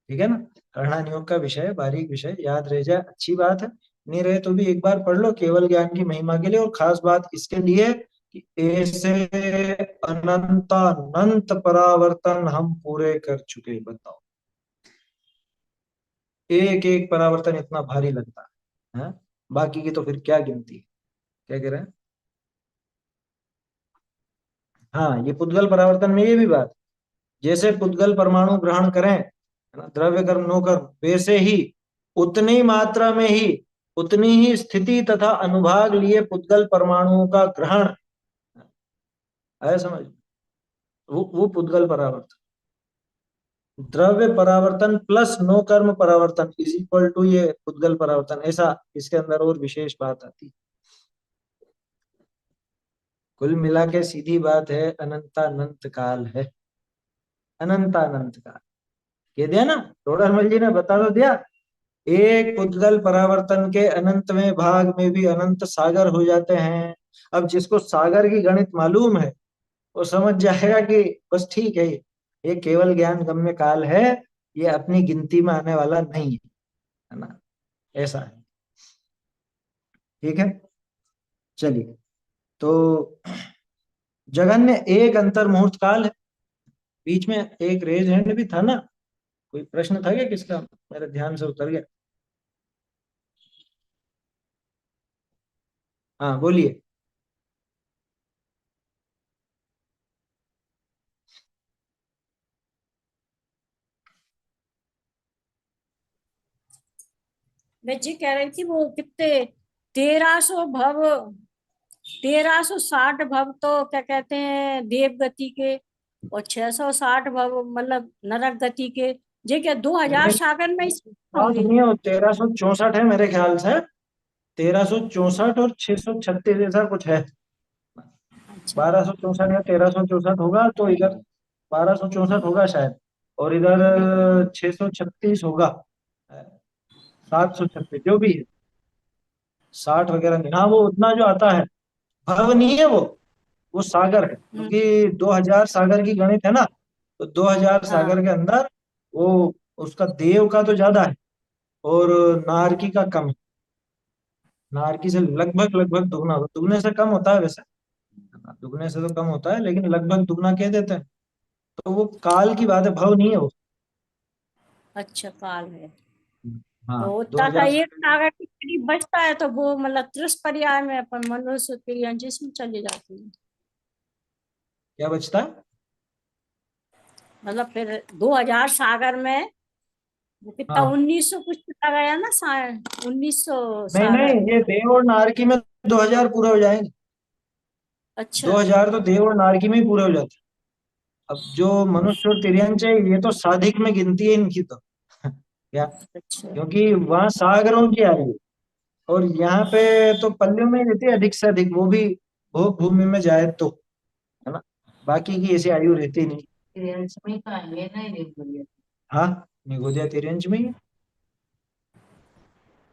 ठीक है ना। पढ़ना नियोग का विषय है, बारीक विषय, याद रह जाए अच्छी बात है, नहीं रहे तो भी एक बार पढ़ लो केवल ज्ञान की महिमा के लिए। और खास बात इसके लिए कि ऐसे अनंत अनंत परावर्तन हम पूरे कर चुके, बताओ, एक एक परावर्तन इतना भारी लगता है, हाँ? बाकी की तो फिर क्या गिनती है, क्या कह रहे हैं। हाँ ये पुद्गल परावर्तन में ये भी बात, जैसे पुद्गल परमाणु ग्रहण करें, है ना, द्रव्य कर्म नो कर्म, वैसे ही उतनी मात्रा में ही उतनी ही स्थिति तथा अनुभाग लिए पुद्गल परमाणुओं का ग्रहण, आया समझ, वो पुद्गल परावर्तन। द्रव्य परावर्तन प्लस नो कर्म परावर्तन इज इक्वल टू ये पुद्गल परावर्तन, ऐसा इसके अंदर और विशेष बात आती। कुल मिला के सीधी बात है, अनंतानंत काल है, अनंतानंत काल। कह दिया ना, टोडरमल जी ने बता तो दिया, एक पुद्गल परावर्तन के अनंतवें भाग में भी अनंत सागर हो जाते हैं। अब जिसको सागर की गणित मालूम है वो समझ जाएगा कि बस ठीक है, ये केवल ज्ञान गम्य काल है, ये अपनी गिनती में आने वाला नहीं है, है ना, ऐसा है, ठीक है। चलिए, तो जगन्य एक अंतर मुहूर्त काल है, बीच में एक रेज हैंड भी था ना, कोई प्रश्न था क्या किसका, मेरे ध्यान से उतर गया। हाँ बोलिए। मैं जी कह रही थी वो कितने 1300 भव, 1360 भव तो क्या कहते हैं देव गति के, और 660 भव मतलब नरक गति के, जे क्या 2000 नहीं, सागर में ही बात होंगे। नहीं है, 1364 है मेरे ख्याल से, 1364 और 636 ऐसा कुछ है। अच्छा 1264 या 1364 होगा, तो इधर 1264 होगा शायद, और इधर 636 होगा, 736 जो भी है, 60 वगैरह नहीं, हाँ वो उतना जो आता है, भव नहीं है वो, वो सागर है, क्योंकि 2000 सागर की गणित है ना, तो 2000 सागर हाँ के अंदर वो उसका देव का तो ज्यादा है और नारकी का कम है। नारकी से लगभग लगभग दुगना होता, दुगने से कम होता है वैसे, दुगने से तो कम होता है लेकिन लगभग दुगना कह देते हैं। तो वो काल की बात है, भव नहीं है वो। अच्छा, काल है। हाँ, तो उतना का 2000 एक सागर की। सागर के करीब बचता है, तो वो मतलब त्रिस पर्याय में अपन मनुष्य क्रिया जिसमें चली जाती है। क्या बचता है? मतलब फिर 2000 सागर में वो कितना हाँ, 1900 कुछ चला गया ना, 1900 नहीं नहीं, सागर। ये देव और नारकी में 2000 पूरे हो जाएंगे। अच्छा। 2000 तो देव और नारकी में ही पूरे हो जाते हैं। अब जो मनुष्य और तिर्यंच है, ये तो साधिक में गिनती है इनकी तो क्या, अच्छा। क्योंकि वहां सागरों की आ रही है और यहाँ पे तो पल्लियों में ही रहती है अधिक से अधिक, वो भी भोग भूमि में जाए तो, है ना, बाकी की ऐसी आयु रहती नहीं। तिरंश में कहाँ है ना, ये बोलिए। हाँ, निगोदिया तिर्यंच में ही है,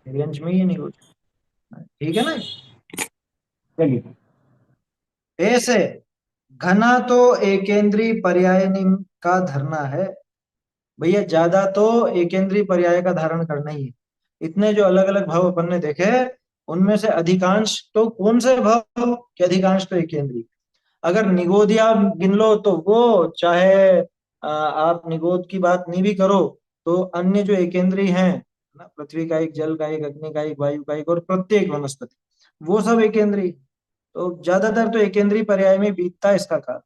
तिर्यंच में ही है निगोदिया, ठीक है ना। चलिए, ऐसे घना तो एकेंद्रीय पर्यायनी का धरना है। भैया ज्यादा तो एकेंद्रीय पर्याय का धारण करना ही है। इतने जो अलग अलग भाव अपन ने देखे, उनमें से अधिकांश तो कौन से भाव के अधिकांश तो एकेंद्रीय। अगर निगोदिया गिन लो तो वो चाहे आप निगोद की बात नहीं भी करो, तो अन्य जो एकेंद्रीय हैं ना, पृथ्वी का एक, जल का एक, अग्नि का एक, वायु का एक और प्रत्येक वनस्पति, वो सब एकेंद्रीय। तो ज्यादातर तो एकेंद्रीय पर्याय में बीतता है इसका काल।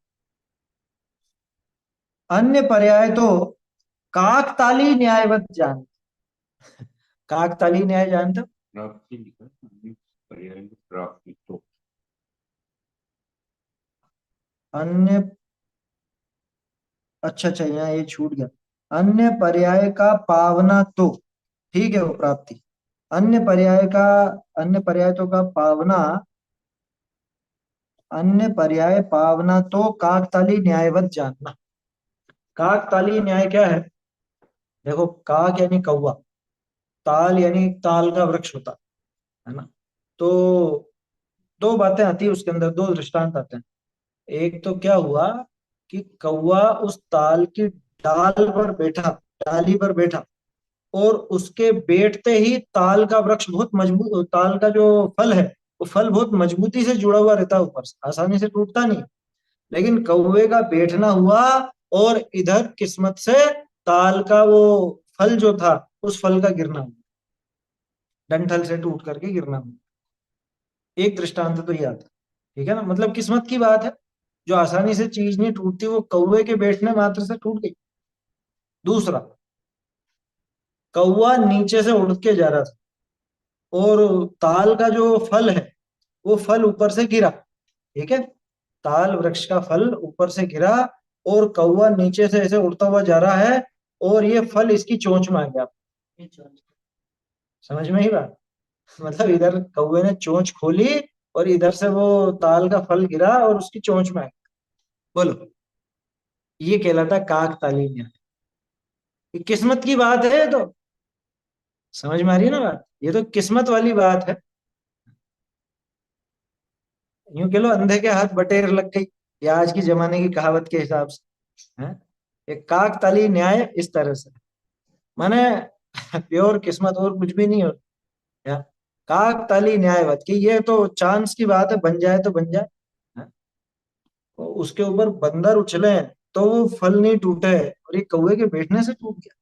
अन्य पर्याय तो काकताली न्यायवत जान। काकताली न्याय जानते हो? प्राप्ति लिखा है, पर्याय में प्राप्ति तो। अन्य, अच्छा अच्छा, यहाँ ये छूट गया। अन्य पर्याय का पावना तो, ठीक है वो प्राप्ति। अन्य पर्याय का, अन्य पर्याय तो का पावना, अन्य पर्याय पावना तो काकताली न्यायवत जानना। काकताली न्याय क्या है? देखो, काक यानी कौवा, ताल यानी ताल का वृक्ष होता है ना। तो दो बातें आती है उसके अंदर, दो दृष्टांत आते हैं। एक तो क्या हुआ कि कौवा उस ताल की डाल पर बैठा, डाली पर बैठा, और उसके बैठते ही ताल का वृक्ष बहुत मजबूत, ताल का जो फल है वो फल बहुत मजबूती से जुड़ा हुआ रहता है, ऊपर से आसानी से टूटता नहीं। लेकिन कौवे का बैठना हुआ और इधर किस्मत से ताल का वो फल जो था, उस फल का गिरना हुआ, डंठल से टूट करके गिरना हुआ। एक दृष्टांत तो ये आता, ठीक है ना, मतलब किस्मत की बात है। जो आसानी से चीज नहीं टूटती, वो कौवे के बैठने मात्र से टूट गई। दूसरा, कौवा नीचे से उड़ के जा रहा था और ताल का जो फल है वो फल ऊपर से गिरा, ठीक है, ताल वृक्ष का फल ऊपर से गिरा और कौवा नीचे से ऐसे उड़ता हुआ जा रहा है और ये फल इसकी चोंच में आ गया। समझ में ही बात, मतलब इधर कौवे ने चोंच खोली और इधर से वो ताल का फल गिरा और उसकी चोंच में आ गया। बोलो, ये कहलाता काक ताली न्याय। ये किस्मत की बात है, तो समझ में आ रही है ना बात, ये तो किस्मत वाली बात है। यूं कह लो, अंधे के हाथ बटेर लग गई, ये आज की जमाने की कहावत के हिसाब से है। ये काक ताली न्याय इस तरह से, माने प्योर किस्मत और कुछ भी नहीं होता। या काक ताली न्यायवत की, ये तो चांस की बात है, बन जाए तो बन जाए, है? तो उसके ऊपर बंदर उछले तो वो फल नहीं टूटे और ये कौवे के बैठने से टूट गया।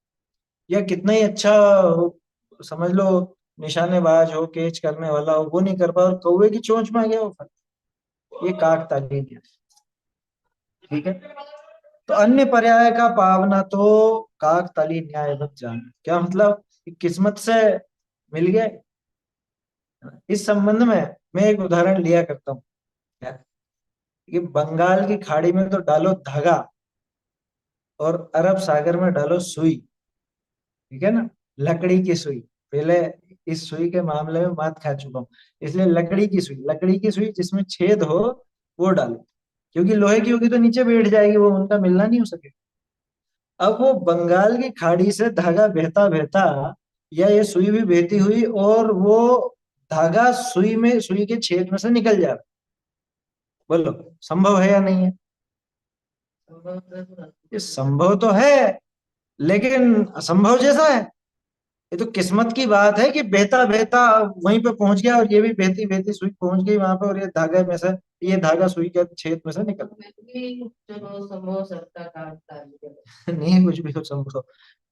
या कितना ही अच्छा समझ लो, निशानेबाज हो, कैच करने वाला हो, वो नहीं कर पाया और कौवे की चोंच में आ गया वो फल। ये काक ताली न्याय, ठीक है। तो अन्य पर्याय का पावना तो काक ताली न्यायवत जान, क्या मतलब कि किस्मत से मिल गया। इस संबंध में मैं एक उदाहरण लिया करता हूँ, क्या, कि बंगाल की खाड़ी में तो डालो धागा और अरब सागर में डालो सुई, ठीक है ना, लकड़ी की सुई। पहले इस सुई के मामले में मात खा चुका हूँ, इसलिए लकड़ी की सुई, लकड़ी की सुई जिसमें छेद हो वो डालो, क्योंकि लोहे की होगी तो नीचे बैठ जाएगी, वो उनका मिलना नहीं हो सकेगा। अब वो बंगाल की खाड़ी से धागा बहता बहता, या ये सुई भी बहती हुई और वो धागा सुई में, सुई के छेद में से निकल जा रहा, बोलो, संभव है या नहीं है? ये संभव तो है, लेकिन असंभव जैसा है। ये तो किस्मत की बात है कि बहता बहता वहीं पे पहुंच गया, और ये भी बहती बहती सुई पहुंच गई वहां पे, और ये धागे में से, ये धागा सुई के छेद में से निकल चलो संभव सकता काटता है। गया। नहीं, कुछ भी हो संभव,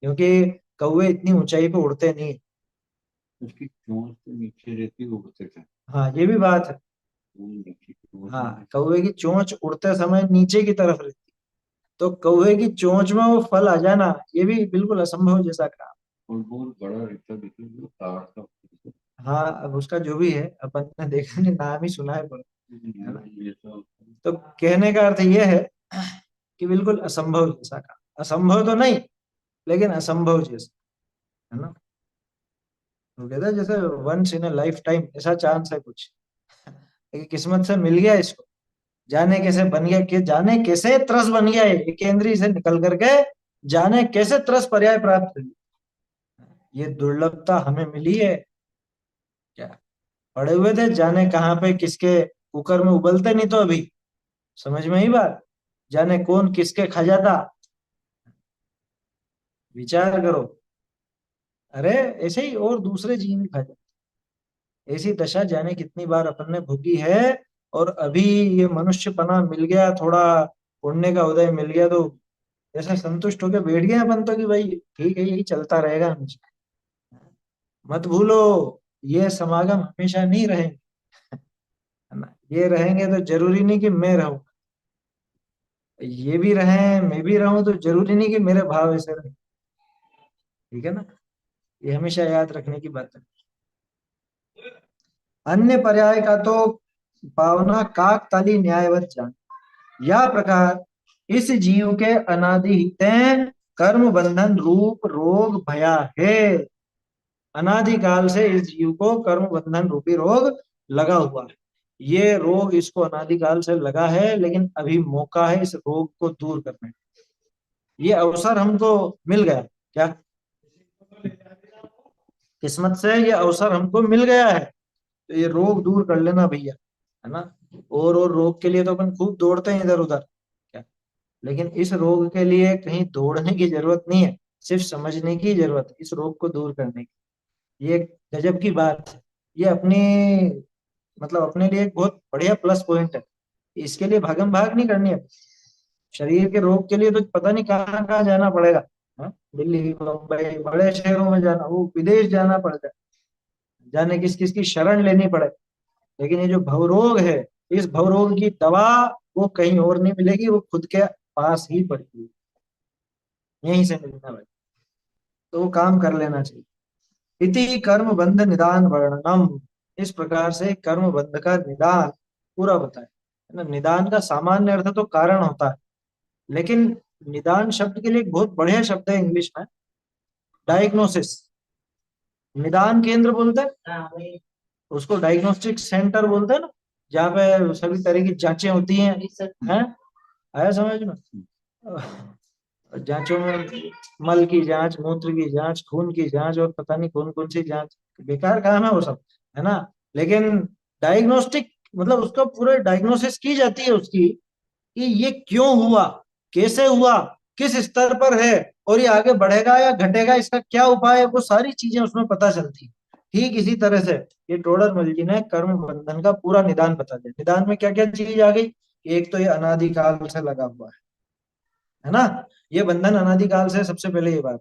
क्योंकि कौवे इतनी ऊंचाई पे उड़ते नहीं। उसकी चोंच तो नीचे रहती है, उड़ते थे। हाँ, ये भी बात है। हाँ, कौवे की चोंच उड़ते समय नीचे की तरफ रहती, तो कौवे की चोंच में वो फल आ जाना, ये भी बिल्कुल असंभव जैसा काम। और बहुत बड़ा रहता, देखिए वो तार का। हाँ, अब उसका जो भी है, अपन ने देखा नहीं, नाम ही सुना है पर, है ना? ये सब तो कहने का अर्थ ये है कि बिल्कुल असंभव जैसा काम, असंभव तो नहीं, लेकिन असंभव जैसा, है ना? वो कहते हैं जैसे once in a lifetime, ऐसा चांस है कुछ, लेकिन किस्मत से मिल गया इसको, जाने कैसे बन गया, कि जाने कैसे त्रस बन गया, ये केंद्रीय से निकल करके जाने कैसे त्रस पर्याय प्राप्त हुई। ये दुर्लभता हमें मिली है क्या? पड़े हुए थे जाने कहाँ पे किसके कुकर में, उबलते नहीं तो अभी, समझ में ही बात, जाने कौन किसके खा जाता, विचार करो। अरे ऐसे ही और दूसरे जीव भी खा जाते, ऐसी दशा जाने कितनी बार अपन ने भोगी है। और अभी ये मनुष्यपना मिल गया, थोड़ा उड़ने का उदय मिल गया, तो ऐसा संतुष्ट होकर बैठ गए अपन तो कि भाई ठीक है, यही चलता रहेगा हमेशा। मत भूलो, ये समागम हमेशा नहीं रहेंगे, है ना? ये रहेंगे तो जरूरी नहीं कि मैं रहूं, ये भी रहे, मैं भी रहूं, तो जरूरी नहीं कि मेरे भाव ऐसे रहे। ठीक है ना? ये हमेशा याद रखने की बात है। अन्य पर्याय का तो पावना काक ताली न्यायवत जान, या प्रकार इस जीव के अनादि हिते कर्म बंधन रूप रोग भया है। अनादिकाल से इस जीव को कर्म बंधन रूपी रोग लगा हुआ है। ये रोग इसको अनादिकाल से लगा है, लेकिन अभी मौका है इस रोग को दूर करने का। ये अवसर हमको मिल गया क्या? किस्मत से ये अवसर हमको मिल गया है, तो ये रोग दूर कर लेना भैया, है ना? और रोग के लिए तो अपन खूब दौड़ते हैं इधर उधर क्या, लेकिन इस रोग के लिए कहीं दौड़ने की जरूरत नहीं है, सिर्फ समझने की जरूरत है इस रोग को दूर करने की। ये गजब की बात है। ये अपनी, मतलब अपने लिए एक बहुत बढ़िया प्लस पॉइंट है। इसके लिए भागम भाग नहीं करनी है। शरीर के रोग के लिए तो पता नहीं कहाँ कहाँ जाना पड़ेगा, हाँ? दिल्ली, मुंबई, बड़े शहरों में जाना, वो विदेश जाना पड़ता है, जाने किस किस की शरण लेनी पड़े। लेकिन ये जो भवरोग है, इस भवरोग की दवा वो कहीं और नहीं मिलेगी, वो खुद के पास ही पड़ती है, यहीं से मिलने वाली, तो वो काम कर लेना चाहिए। इति कर्म बंध निदान वर्णनम, इस प्रकार से कर्म बंध का निदान पूरा बताया, है ना? निदान का सामान्य अर्थ तो कारण होता है, लेकिन निदान शब्द के लिए एक बहुत बढ़िया शब्द है इंग्लिश में, डायग्नोसिस। निदान केंद्र बोलते हैं उसको, डायग्नोस्टिक सेंटर बोलते हैं ना, जहाँ पे सभी तरह की जांचें होती हैं। आया समझ में? जांचों में मल की जांच, मूत्र की जांच, खून की जांच, और पता नहीं कौन कौन सी जांच, बेकार काम है वो सब, है ना? लेकिन डायग्नोस्टिक मतलब उसका पूरा डायग्नोसिस की जाती है उसकी, कि ये क्यों हुआ, कैसे हुआ, किस स्तर पर है, और ये आगे बढ़ेगा या घटेगा, इसका क्या उपाय है, वो सारी चीजें उसमें पता चलती है। ठीक इसी तरह से ये टोडरमल जी ने कर्म बंधन का पूरा निदान बता दिया। निदान में क्या क्या चीज आ गई? एक तो ये अनादिकाल से लगा हुआ है ना? ये बंधन अनादिकाल से, सबसे पहले ये बात,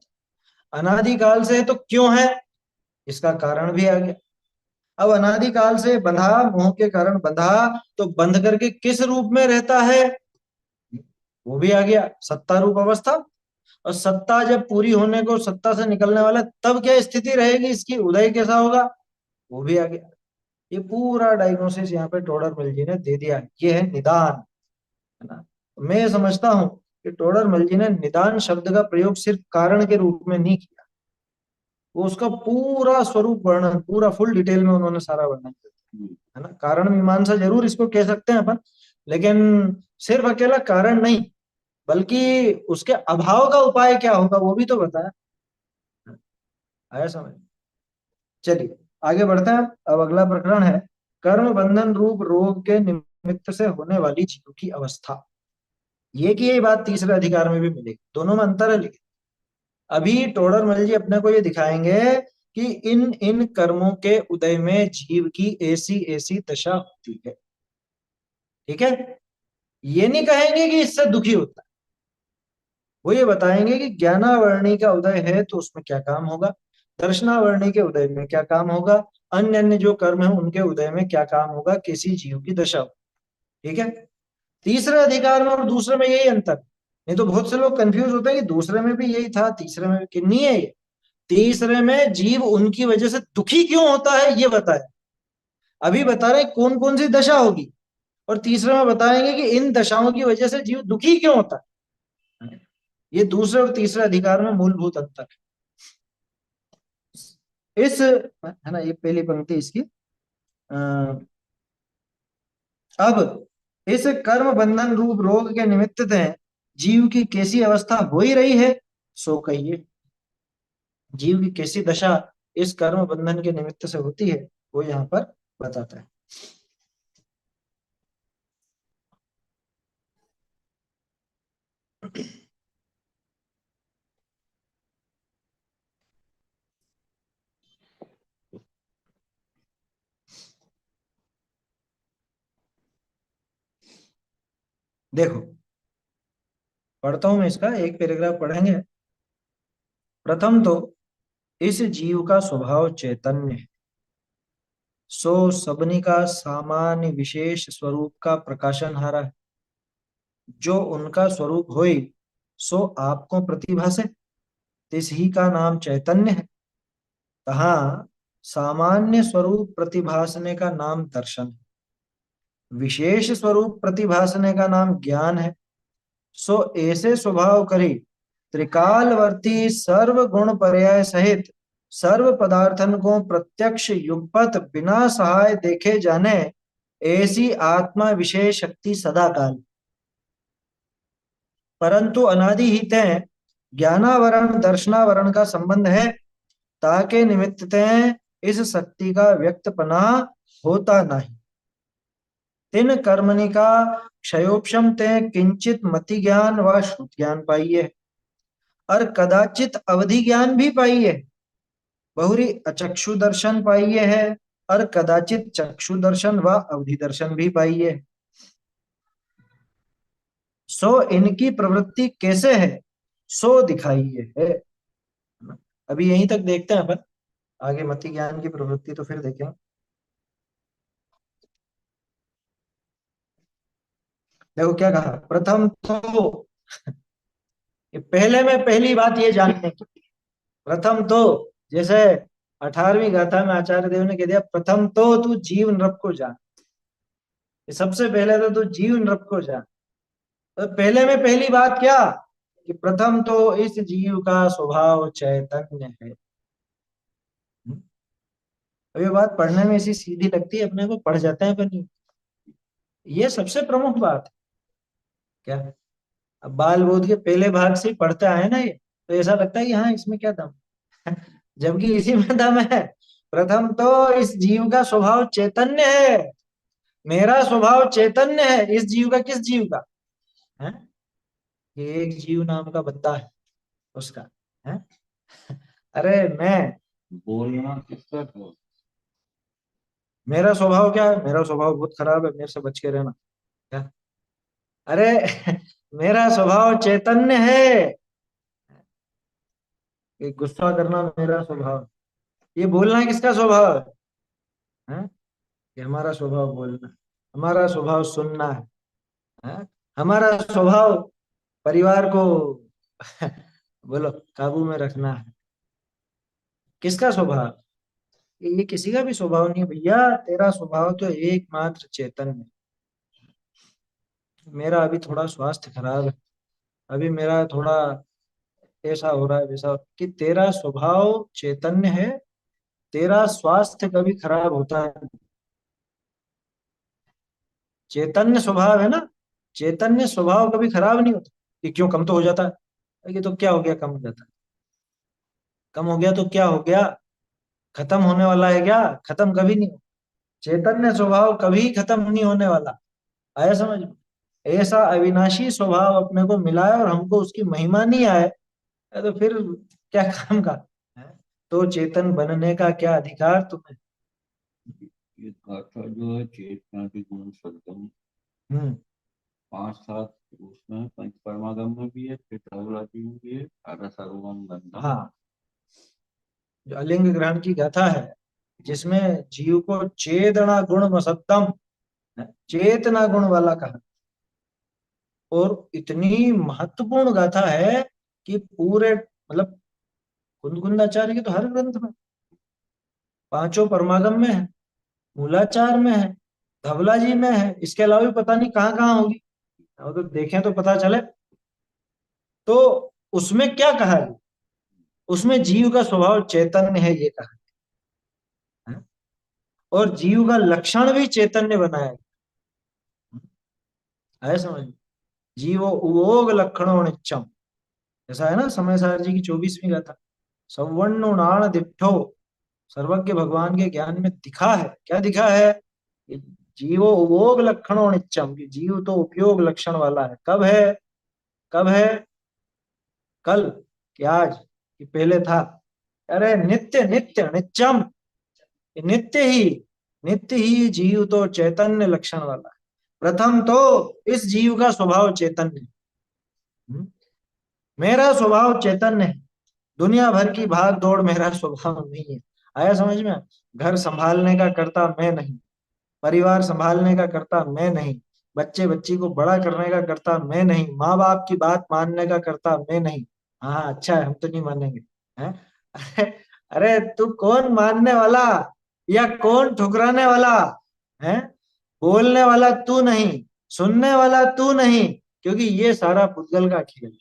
अनादिकाल से तो क्यों है, इसका कारण भी आ गया। अब अनादिकाल से बंधा, मोह के कारण बंधा, तो बंध करके किस रूप में रहता है, वो भी आ गया, सत्ता रूप अवस्था। और सत्ता जब पूरी होने को, सत्ता से निकलने वाला, तब क्या स्थिति रहेगी इसकी, उदय कैसा होगा, वो भी आ गया। ये पूरा डायग्नोसिस यहाँ पे टोडरमल जी ने दे दिया। ये है निदान, है ना? मैं समझता हूँ कि टोडरमल जी ने निदान शब्द का प्रयोग सिर्फ कारण के रूप में नहीं किया, वो उसका पूरा स्वरूप वर्णन, पूरा फुल डिटेल में उन्होंने सारा वर्णन किया, है ना? कारण मीमांसा जरूर इसको कह सकते हैं अपन, लेकिन सिर्फ अकेला कारण नहीं, बल्कि उसके अभाव का उपाय क्या होगा वो भी तो बताया। आया समझ? चलिए आगे बढ़ते हैं। अब अगला प्रकरण है कर्म बंधन रूप रोग के निमित्त से होने वाली जीव की अवस्था। ये कि ये बात तीसरे अधिकार में भी मिलेगी, दोनों में अंतर है। लेकिन अभी टोडरमल जी अपने को ये दिखाएंगे कि इन इन कर्मों के उदय में जीव की ऐसी ऐसी दशा होती है। ठीक है, ये नहीं कहेंगे कि इससे दुखी होता है, वो ये बताएंगे कि ज्ञानावरणी का उदय है तो उसमें क्या काम होगा, दर्शनावरणी के उदय में क्या काम होगा, अन्य अन्य जो कर्म है उनके उदय में क्या काम होगा, किसी जीव की दशा होगी। ठीक है, तीसरे अधिकार में और दूसरे में यही अंतर। नहीं तो बहुत से लोग कंफ्यूज होते हैं कि दूसरे में भी यही था, तीसरे में कि नहीं है ये। तीसरे में जीव उनकी वजह से दुखी क्यों होता है ये बताया, अभी बता रहे कौन कौन सी दशा होगी, और तीसरे में बताएंगे कि इन दशाओं की वजह से जीव दुखी क्यों होता है। ये दूसरे और तीसरे अधिकार में मूलभूत अंतर है। इस है ना, ये पहली पंक्ति इसकी। अब इस कर्म बंधन रूप रोग के निमित्त से जीव की कैसी अवस्था हो ही रही है सो कहिए। जीव की कैसी दशा इस कर्म बंधन के निमित्त से होती है वो यहाँ पर बताता है। देखो पढ़ता हूं मैं इसका, एक पैराग्राफ पढ़ेंगे। प्रथम तो इस जीव का स्वभाव चैतन्य है, सो सबनी का सामान्य विशेष स्वरूप का प्रकाशन हारा है। जो उनका स्वरूप होई सो आपको प्रतिभा से, तिस ही का नाम चैतन्य है। तहाँ सामान्य स्वरूप प्रतिभासने का नाम दर्शन है, विशेष स्वरूप प्रतिभासने का नाम ज्ञान है। सो ऐसे स्वभाव करी त्रिकालवर्ती सर्व गुण पर्याय सहित सर्व पदार्थन को प्रत्यक्ष युगपत बिना सहाय देखे जाने ऐसी आत्मा विशेष शक्ति सदा काल। परंतु अनादि ही तय ज्ञानावरण दर्शनावरण का संबंध है, ताके निमित्त तय इस शक्ति का व्यक्तपना होता नहीं। तिन कर्मणि का क्षयोपम तय किंचित मति ज्ञान व श्रुत ज्ञान पाइये, और कदाचित अवधि ज्ञान भी पाइये। बहुरी अचक्षु दर्शन पाइये है, और कदाचित चक्षु दर्शन व अवधि दर्शन भी पाइये। सो इनकी प्रवृत्ति कैसे है सो दिखाइए है। अभी यहीं तक देखते हैं अपन, आगे मति ज्ञान की प्रवृत्ति तो फिर देखेंगे। देखो क्या कहा, प्रथम तो ये पहले में पहली बात ये जानने की, प्रथम तो जैसे 18वीं गाथा में आचार्य देव ने कह दिया प्रथम तो तू जीव नृप को जान, ये सबसे पहले तो तू जीव नृप को जान। तो पहले में पहली बात क्या कि प्रथम तो इस जीव का स्वभाव चैतन्य है। अब ये बात पढ़ने में ऐसी सीधी लगती है अपने को, पढ़ जाते हैं अपन, ये सबसे प्रमुख बात है। क्या, अब बाल बोध के पहले भाग से ही पढ़ते आए ना ये, तो ऐसा लगता है कि हाँ इसमें क्या दम जबकि इसी में दम है। प्रथम तो इस जीव का स्वभाव चैतन्य है, मेरा स्वभाव चैतन्य है, इस जीव का, किस जीव का है, ये एक जीव नाम का बंदा है उसका है। अरे मैं, बोलना किसका था? मेरा स्वभाव क्या है, मेरा स्वभाव बहुत खराब है, मेरे से बच के रहना। क्या, अरे मेरा स्वभाव चैतन्य है, ये गुस्सा करना मेरा स्वभाव, ये बोलना किसका स्वभाव है? कि हमारा स्वभाव बोलना, हमारा स्वभाव सुनना है? हमारा स्वभाव परिवार को बोलो काबू में रखना है। किसका स्वभाव, ये किसी का भी स्वभाव नहीं है भैया, तेरा स्वभाव तो एकमात्र चेतन है। मेरा अभी थोड़ा स्वास्थ्य खराब है, अभी मेरा थोड़ा ऐसा हो रहा है वैसा, कि तेरा स्वभाव चैतन्य है, तेरा स्वास्थ्य कभी खराब होता है, चैतन्य स्वभाव है ना, चैतन्य स्वभाव कभी खराब नहीं होता। कि क्यों, कम तो हो जाता है, कि तो क्या हो गया कम हो जाता है, कम हो गया तो क्या हो गया, खत्म होने वाला है क्या, खत्म कभी नहीं हो, चैतन्य स्वभाव कभी खत्म नहीं होने वाला। आया समझ में? ऐसा अविनाशी स्वभाव अपने को मिला है और हमको उसकी महिमा नहीं आए, तो फिर क्या काम का है? तो चेतन बनने का क्या अधिकार तुम्हें? ये गाथा जो है चेतना के गुण सदगम, हम्म 5-7 उसमें पंच परमागम में भी है, फिर ठाकुराजी में भी है, 18 सर्वम गंधम। हाँ, जो अलिंग ग्रहण की गाथा है, जिसमें जीव को चेतना गुण मसत्तम, चेतना गुण वाला कहा, और इतनी महत्वपूर्ण गाथा है कि पूरे मतलब कुंदकुंदाचार्य के तो हर ग्रंथ में, पांचों परमागम में है, मूलाचार में है, धवला जी में है, इसके अलावा भी पता नहीं कहाँ कहाँ होगी, वो तो देखें तो पता चले। तो उसमें क्या कहा है? उसमें जीव का स्वभाव चैतन्य है ये कहा है, और जीव का लक्षण भी चैतन्य बनाया है समझ में? जीवो उवोग लक्षणों नित्यम, ऐसा है ना समय सार जी की 24वीं गाथा, सवर्णुनाण दिठो, सर्वज्ञ भगवान के ज्ञान में दिखा है, क्या दिखा है? कि जीवो उपयोग लक्षणों नित्यम, कि जीव तो उपयोग लक्षण वाला है। कब है? कब है? कल कि आज कि पहले था? अरे नित्य नित्य नित्यम, नित्य ही, नित्य ही जीव तो चैतन्य लक्षण वाला है। प्रथम तो इस जीव का स्वभाव चैतन्य है। मेरा स्वभाव चैतन्य है, दुनिया भर की भाग दौड़ मेरा स्वभाव नहीं है। आया समझ में? घर संभालने का कर्ता मैं नहीं, परिवार संभालने का कर्ता मैं नहीं, बच्चे बच्ची को बड़ा करने का कर्ता मैं नहीं, माँ बाप की बात मानने का कर्ता मैं नहीं। हाँ अच्छा है, हम तो नहीं मानेंगे हैं? अरे अरे तू कौन मानने वाला या कौन ठुकराने वाला है? बोलने वाला तू नहीं, सुनने वाला तू नहीं, क्योंकि ये सारा पुद्गल का खेल है।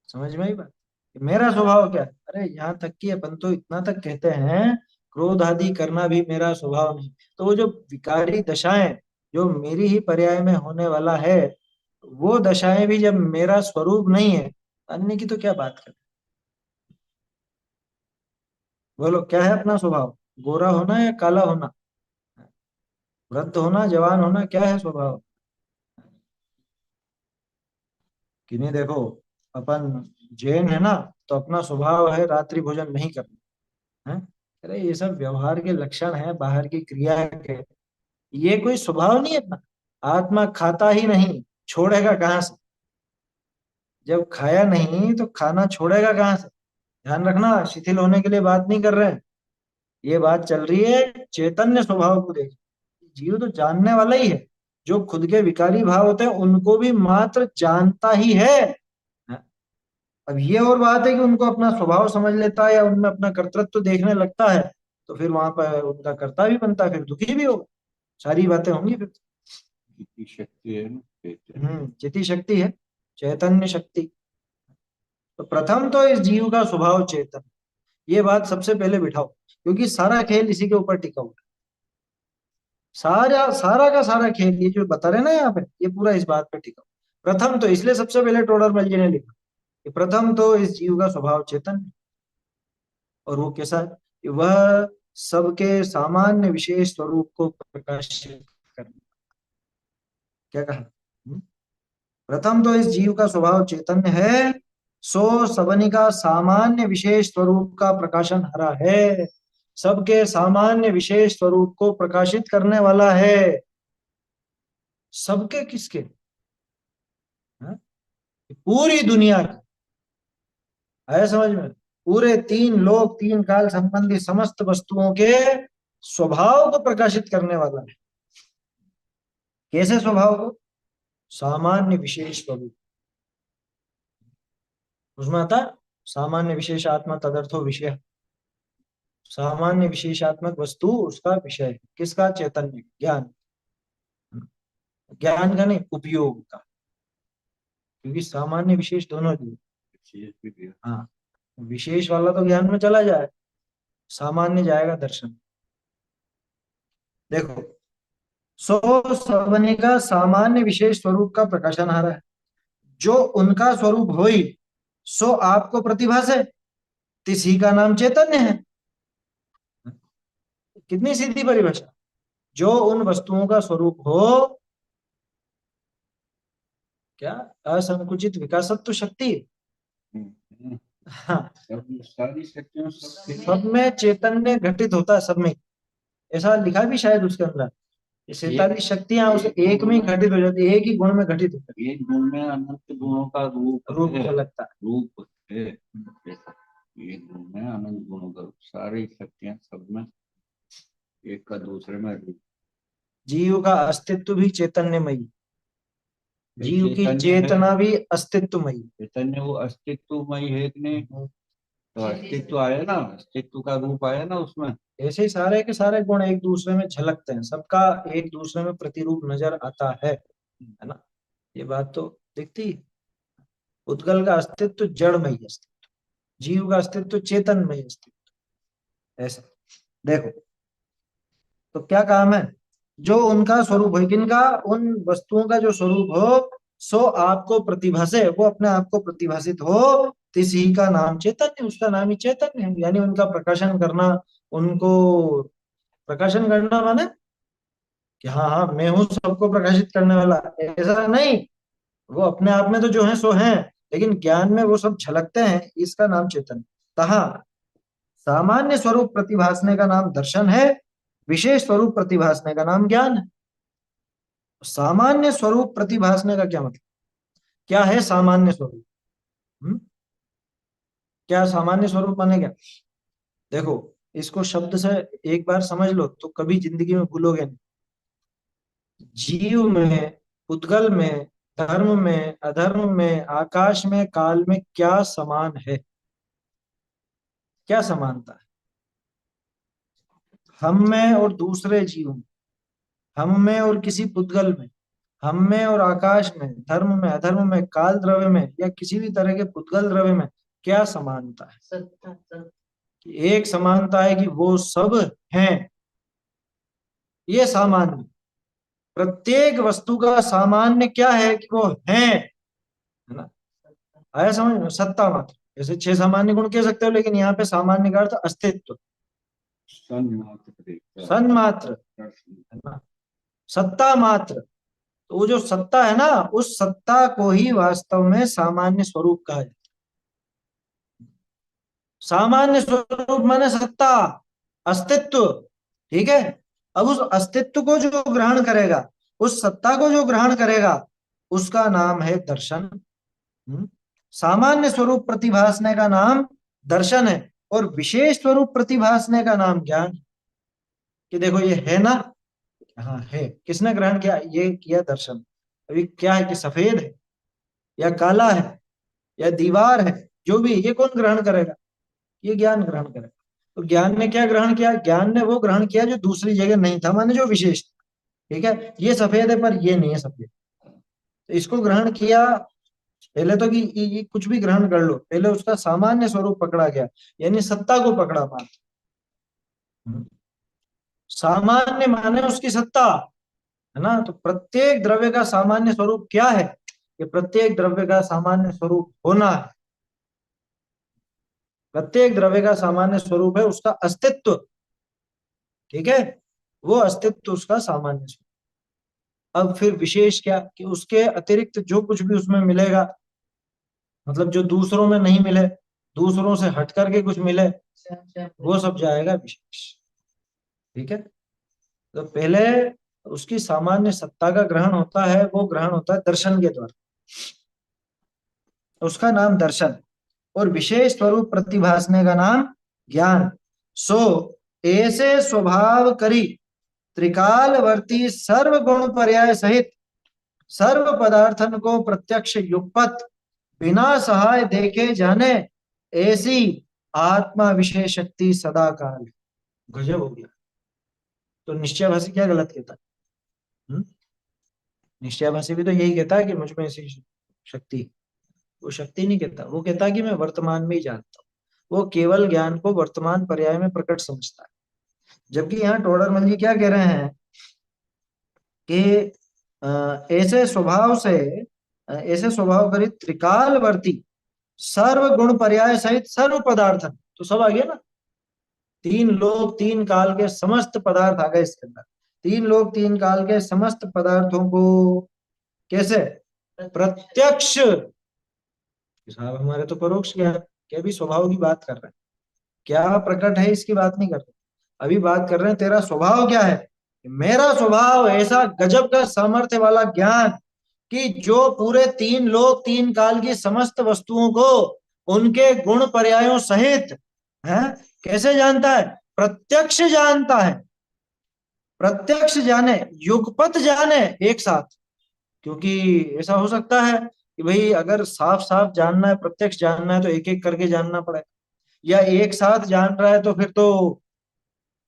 समझ में आई बात? कि मेरा स्वभाव क्या है? अरे यहाँ तक कि अपन तो इतना तक कहते हैं, क्रोध आदि करना भी मेरा स्वभाव नहीं। तो वो जो विकारी दशाएं जो मेरी ही पर्याय में होने वाला है, वो दशाएं भी जब मेरा स्वरूप नहीं है, अन्य की तो क्या बात करें? बोलो क्या है अपना स्वभाव? गोरा होना या काला होना, वृद्ध होना, जवान होना, क्या है स्वभाव? कि नहीं देखो, अपन जैन है ना, तो अपना स्वभाव है रात्रि भोजन नहीं करना है। अरे ये सब व्यवहार के लक्षण है, बाहर की क्रिया के, ये कोई स्वभाव नहीं है अपना। आत्मा खाता ही नहीं, छोड़ेगा कहाँ से? जब खाया नहीं तो खाना छोड़ेगा कहाँ से? ध्यान रखना, शिथिल होने के लिए बात नहीं कर रहे हैं, ये बात चल रही है चैतन्य स्वभाव को देख। जीव तो जानने वाला ही है, जो खुद के विकारी भाव होते हैं उनको भी मात्र जानता ही है। अब ये और बात है कि उनको अपना स्वभाव समझ लेता है या उनमें अपना कर्तृत्व देखने लगता है, तो फिर वहां पर उनका कर्ता भी बनता है, फिर दुखी भी होगा, सारी बातें होंगी फिर। जितनी शक्ति है ना चैतन्य। चिति शक्ति है, चैतन्य शक्ति। तो प्रथम तो इस जीव का स्वभाव चेतन, ये बात सबसे पहले बिठाओ, क्योंकि सारा खेल इसी के ऊपर टिका हुआ है। सारा सारा का सारा खेल ये जो बता रहे हैं ना यहाँ पे, ये पूरा इस बात पे टिका हुआ है। प्रथम तो इसलिए सबसे पहले टोडरमल जी ने लिखा कि प्रथम तो इस जीव का स्वभाव चेतन है। और वो कैसा है? कि वह सबके सामान्य विशेष स्वरूप को प्रकाशित करना। क्या कहा? प्रथम तो इस जीव का स्वभाव चैतन्य है, सो सबनी का सामान्य विशेष स्वरूप का प्रकाशन हरा है, सबके सामान्य विशेष स्वरूप को प्रकाशित करने वाला है। सबके किसके? हाँ? पूरी दुनिया की। है समझ में? पूरे तीन लोक तीन काल संबंधी समस्त वस्तुओं के स्वभाव को प्रकाशित करने वाला है। कैसे स्वभाव को? सामान्य विशेष स्वरूप, उसमें आता सामान्य विशेष आत्मा तदर्थो विषय, सामान्य विशेषात्मक वस्तु उसका विषय है। किसका? चैतन्य, ज्ञान, ज्ञान का नहीं, उपयोग का, क्योंकि सामान्य विशेष दोनों दिए। विशेष भी दिया। हाँ, विशेष वाला तो ज्ञान में चला जाए, सामान्य जाएगा दर्शन। देखो, सो सबने का सामान्य विशेष स्वरूप का प्रकाशन आ रहा है, जो उनका स्वरूप होई सो आपको प्रतिभास है, तिसी का नाम चैतन्य है। कितनी सीधी परिभाषा। जो उन वस्तुओं का स्वरूप हो, क्या असंकुचित विकासत्व शक्ति। हम्म, हाँ, सब सारी शक्तियों सब सब में चैतन्य घटित होता है, सब में। ऐसा लिखा भी शायद उसके अंदर, ये 47 शक्तियां उस एक में ही घटित हो जाती है, एक ही गुण में घटित होती एक गुण में अनंत गुणों का रूप है, रूप है, झलकता है। रूप है। ऐसा एक गुण में अनंत गुणों का रूप, सारी शक्तियां सब में एक का दूसरे में रूप। जीव का अस्तित्व भी चैतन्यमयी, जीव की चैतन्य है, चेतना भी अस्तित्वमयी। चैतन्य वो अस्तित्वमय है कि नहीं? तो अस्तित्व आया ना, अस्तित्व का रूप आया ना उसमें। ऐसे ही सारे के सारे गुण एक दूसरे में झलकते हैं, सबका एक दूसरे में प्रतिरूप नजर आता है ना। ये बात तो दिखती है। उद्गल का अस्तित्व जड़मयी अस्तित्व, जीव का अस्तित्व चेतनमयी अस्तित्व। ऐसा देखो, तो क्या काम है, जो उनका स्वरूप है, किनका, उन वस्तुओं का जो स्वरूप हो, सो आपको प्रतिभासे, वो अपने आप को प्रतिभाषित हो, तिसी का नाम चैतन्य, उसका नाम ही चैतन्य है। यानी उनका प्रकाशन करना, उनको प्रकाशन करना माने कि हाँ हाँ मैं हूँ सबको प्रकाशित करने वाला, ऐसा नहीं। वो अपने आप में तो जो है सो है, लेकिन ज्ञान में वो सब झलकते हैं, इसका नाम चैतन्य। तहा सामान्य स्वरूप प्रतिभासने का नाम दर्शन है, विशेष स्वरूप प्रतिभासने का नाम ज्ञान है। सामान्य स्वरूप प्रतिभासने का क्या मतलब, क्या है सामान्य स्वरूप? क्या सामान्य स्वरूप माने क्या? देखो, इसको शब्द से एक बार समझ लो तो कभी जिंदगी में भूलोगे नहीं। जीव में, उद्गल में, धर्म में, अधर्म में, आकाश में, काल में क्या समान है? क्या समानता है हम में और दूसरे जीव में, हम में और किसी पुद्गल में, हम में और आकाश में, धर्म में, अधर्म में, काल द्रव्य में, या किसी भी तरह के पुद्गल द्रव्य में क्या समानता है? सत्ता सत्ता एक समानता है कि वो सब हैं। ये सामान्य, प्रत्येक वस्तु का सामान्य क्या है कि वो है ना। आया समझ में? सत्ता मात्र, जैसे 6 सामान्य गुण कह सकते हो, लेकिन यहाँ पे सामान्य का अर्थ अस्तित्व, सन्मात्र, है ना, सत्ता मात्र। तो वो जो सत्ता है ना, उस सत्ता को ही वास्तव में सामान्य स्वरूप कहा जाता है। सामान्य स्वरूप माने सत्ता, अस्तित्व, ठीक है। अब उस अस्तित्व को जो ग्रहण करेगा, उस सत्ता को जो ग्रहण करेगा, उसका नाम है दर्शन। सामान्य स्वरूप प्रतिभासने का नाम दर्शन है, और विशेष स्वरूप प्रतिभासने का नाम ज्ञान। कि देखो ये है ना, हाँ है, किसने ग्रहण किया? ये किया दर्शन। अभी क्या है कि सफेद है या काला है या दीवार है, जो भी, ये कौन ग्रहण करेगा? ये ज्ञान ग्रहण करेगा। तो ज्ञान ने क्या ग्रहण किया? ज्ञान ने वो ग्रहण किया जो दूसरी जगह नहीं था, माने जो विशेष था। ठीक है, ये सफेद है पर ये नहीं है सफेद, तो इसको ग्रहण किया। पहले तो कि ये कुछ भी ग्रहण कर लो, पहले उसका सामान्य स्वरूप पकड़ा गया, यानी सत्ता को पकड़ा मात्र। सामान्य माने उसकी सत्ता, है ना। तो प्रत्येक द्रव्य का सामान्य स्वरूप क्या है? कि प्रत्येक द्रव्य का सामान्य स्वरूप होना है। प्रत्येक द्रव्य का सामान्य स्वरूप है उसका अस्तित्व, ठीक है। वो अस्तित्व उसका सामान्य स्वरूप। अब फिर विशेष क्या, कि उसके अतिरिक्त जो कुछ भी उसमें मिलेगा, मतलब जो दूसरों में नहीं मिले, दूसरों से हट करके कुछ मिले, वो सब जाएगा विशेष, ठीक है। तो पहले उसकी सामान्य सत्ता का ग्रहण होता है, वो ग्रहण होता है दर्शन के द्वारा, उसका नाम दर्शन। और विशेष स्वरूप प्रतिभासने का नाम ज्ञान। सो ऐसे स्वभाव करी त्रिकालवर्ती सर्व गुण पर्याय सहित सर्व पदार्थन को प्रत्यक्ष युगपत बिना सहाय देखे जाने, ऐसी आत्मा विशेष शक्ति सदा काल। गजब हो गया। तो निश्चयभाषी क्या गलत कहता है? निश्चयभाषी भी तो यही कहता है कि मुझ में ऐसी शक्ति। वो शक्ति नहीं कहता, वो कहता है कि मैं वर्तमान में ही जानता हूँ। वो केवल ज्ञान को वर्तमान पर्याय में प्रकट समझता है। जबकि यहाँ टोडरमल जी क्या कह रहे हैं कि ऐसे स्वभाव से, ऐसे स्वभाव करी त्रिकालवर्ती सर्व गुण पर्याय सहित सर्व पदार्थ, तो सब आ गया ना, 3 लोक 3 काल के समस्त पदार्थ आ गए इसके अंदर। तीन लोक तीन काल के समस्त पदार्थों को कैसे प्रत्यक्ष, साहब हमारे तो परोक्ष ज्ञान के भी स्वभाव की बात कर रहे हैं, क्या प्रकट है इसकी बात नहीं कर रहे, अभी बात कर रहे हैं तेरा स्वभाव क्या है। मेरा स्वभाव ऐसा गजब का सामर्थ्य वाला ज्ञान कि जो पूरे तीन लोक तीन काल की समस्त वस्तुओं को उनके गुण पर्यायों सहित है कैसे जानता है, प्रत्यक्ष जानता है, प्रत्यक्ष जाने युगपत जाने एक साथ। क्योंकि ऐसा हो सकता है कि भाई अगर साफ साफ जानना है, प्रत्यक्ष जानना है तो एक एक करके जानना पड़ेगा, या एक साथ जान रहा है तो फिर तो